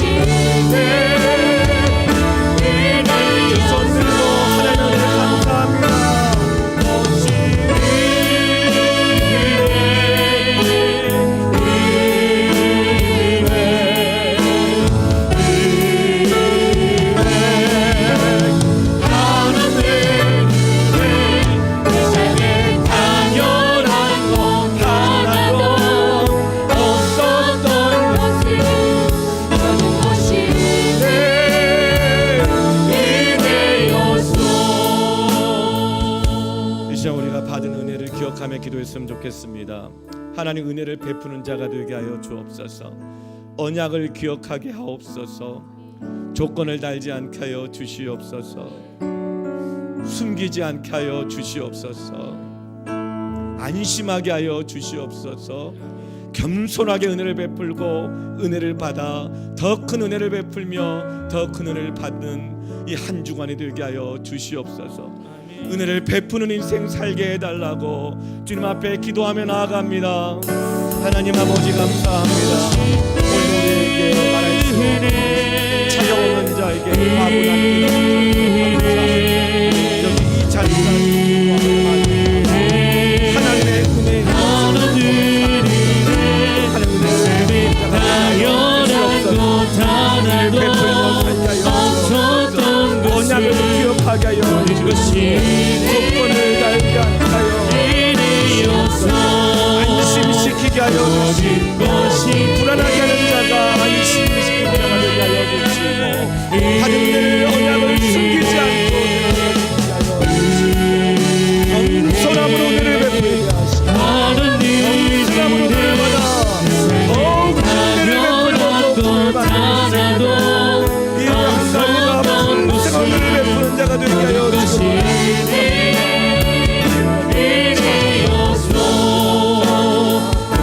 두 손 들고 하나님을 감사합니다. 내 삶에 당연한 것 하나도 없었던 모든 것이 은혜였소. 이 시간 우리가 받은 은혜를 기억하며 기도했으면 좋겠습니다. 하나님 은혜를 베푸는 자가 되게 하여 주옵소서. 언약을 기억하게 하옵소서. 조건을 달지 않게 하여 주시옵소서. 숨기지 않게 하여 주시옵소서. 안심하게 하여 주시옵소서. 겸손하게 은혜를 베풀고 은혜를 받아 더 큰 은혜를 베풀며 더 큰 은혜를 받는 이 한 주간이 되게 하여 주시옵소서. 은혜를 베푸는 인생 살게 해달라고 주님 앞에 기도하며 나아갑니다. 하나님 아버지 감사합니다. 오늘 우리에게 말하시오 찾아오는 자에게 하고 남기는 여기 이 자리가 하나님의 은혜에 언약을 기억하게 하여 조건을 달지 않게 하여 안심시키게 하여 주시고 불안하게 하는 자가 안심시키게 하여 주시고 받은 은혜를 언약을 숨기지 않고 겸손함으로 은혜를 베풀게 하시고 겸손함으로 은혜를 받아 더욱 은혜를 베풀고 받으시고 이 하나님과 평생 은혜를 베푸는 자가 되게 하여 주시고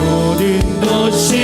모든 것이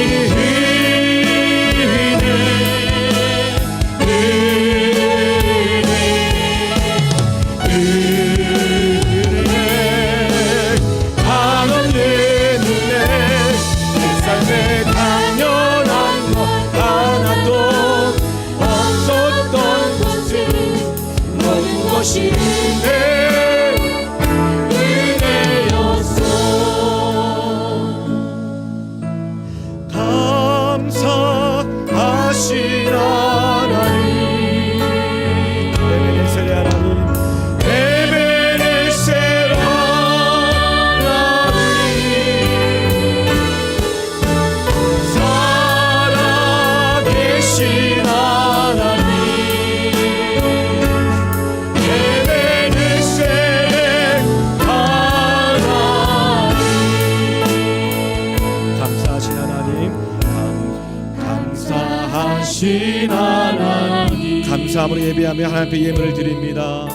인도하신 하나님 감사함으로 예배하며 하나님 앞에 예물을 드립니다.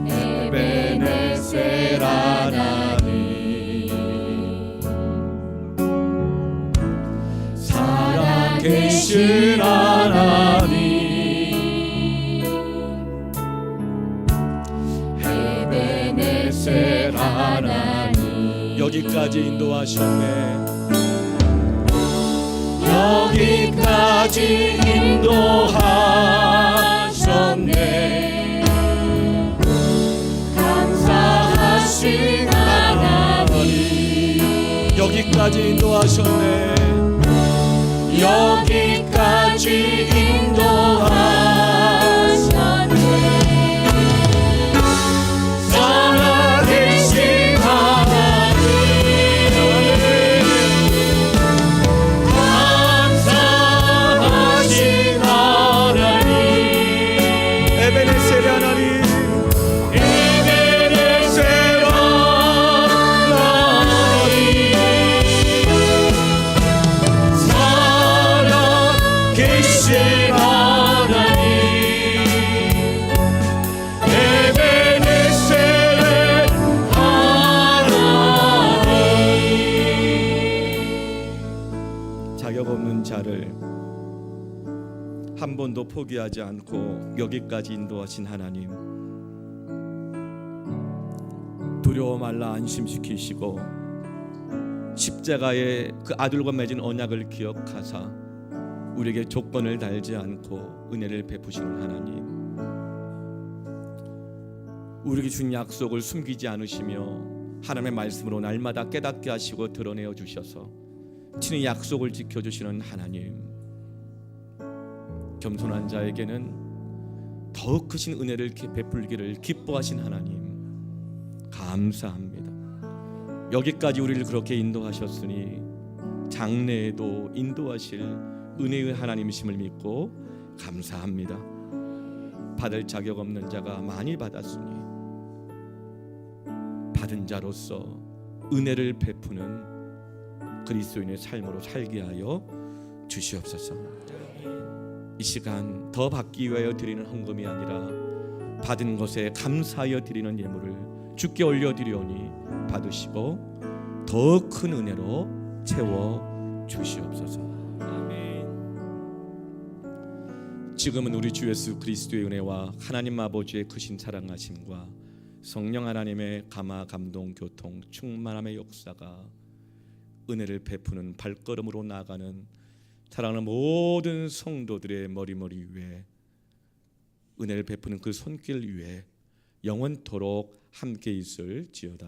에베네셀 하나님 살아계신 하나님 에베네셀 하나님 여기까지 인도하셨네. 여기까지 인도하셨네 감사하신 하나님 여기까지 인도하셨네. 여기까지 인도하셨네 살아계신 하나님 감사하신 하나님 에베네셀 하나님, 에베네셀 하나님 살아계신 하나님 에베네셀 하나님 자격 없는 자를 한 번도 포기하지 않고 여기까지 인도하신 하나님, 두려워 말라 안심시키시고 십자가의 그 아들과 맺은 언약을 기억하사 우리에게 조건을 달지 않고 은혜를 베푸시는 하나님, 우리에게 준 약속을 숨기지 않으시며 하나님의 말씀으로 날마다 깨닫게 하시고 드러내어 주셔서 친히 약속을 지켜주시는 하나님, 겸손한 자에게는 더욱 크신 은혜를 베풀기를 기뻐하신 하나님, 감사합니다. 여기까지 우리를 그렇게 인도하셨으니 장래에도 인도하실 은혜의 하나님이심을 믿고 감사합니다. 받을 자격 없는 자가 많이 받았으니 받은 자로서 은혜를 베푸는 그리스도인의 삶으로 살게 하여 주시옵소서. 이 시간 더 받기 위하여 드리는 헌금이 아니라 받은 것에 감사하여 드리는 예물을 주께 올려드리오니 받으시고 더 큰 은혜로 채워 주시옵소서. 아멘. 지금은 우리 주 예수 그리스도의 은혜와 하나님 아버지의 크신 사랑하심과 성령 하나님의 감화 감동 교통 충만함의 역사가 은혜를 베푸는 발걸음으로 나아가는 사랑하는 모든 성도들의 머리머리 위에, 은혜를 베푸는 그 손길 위에 영원토록 함께 있을지어다.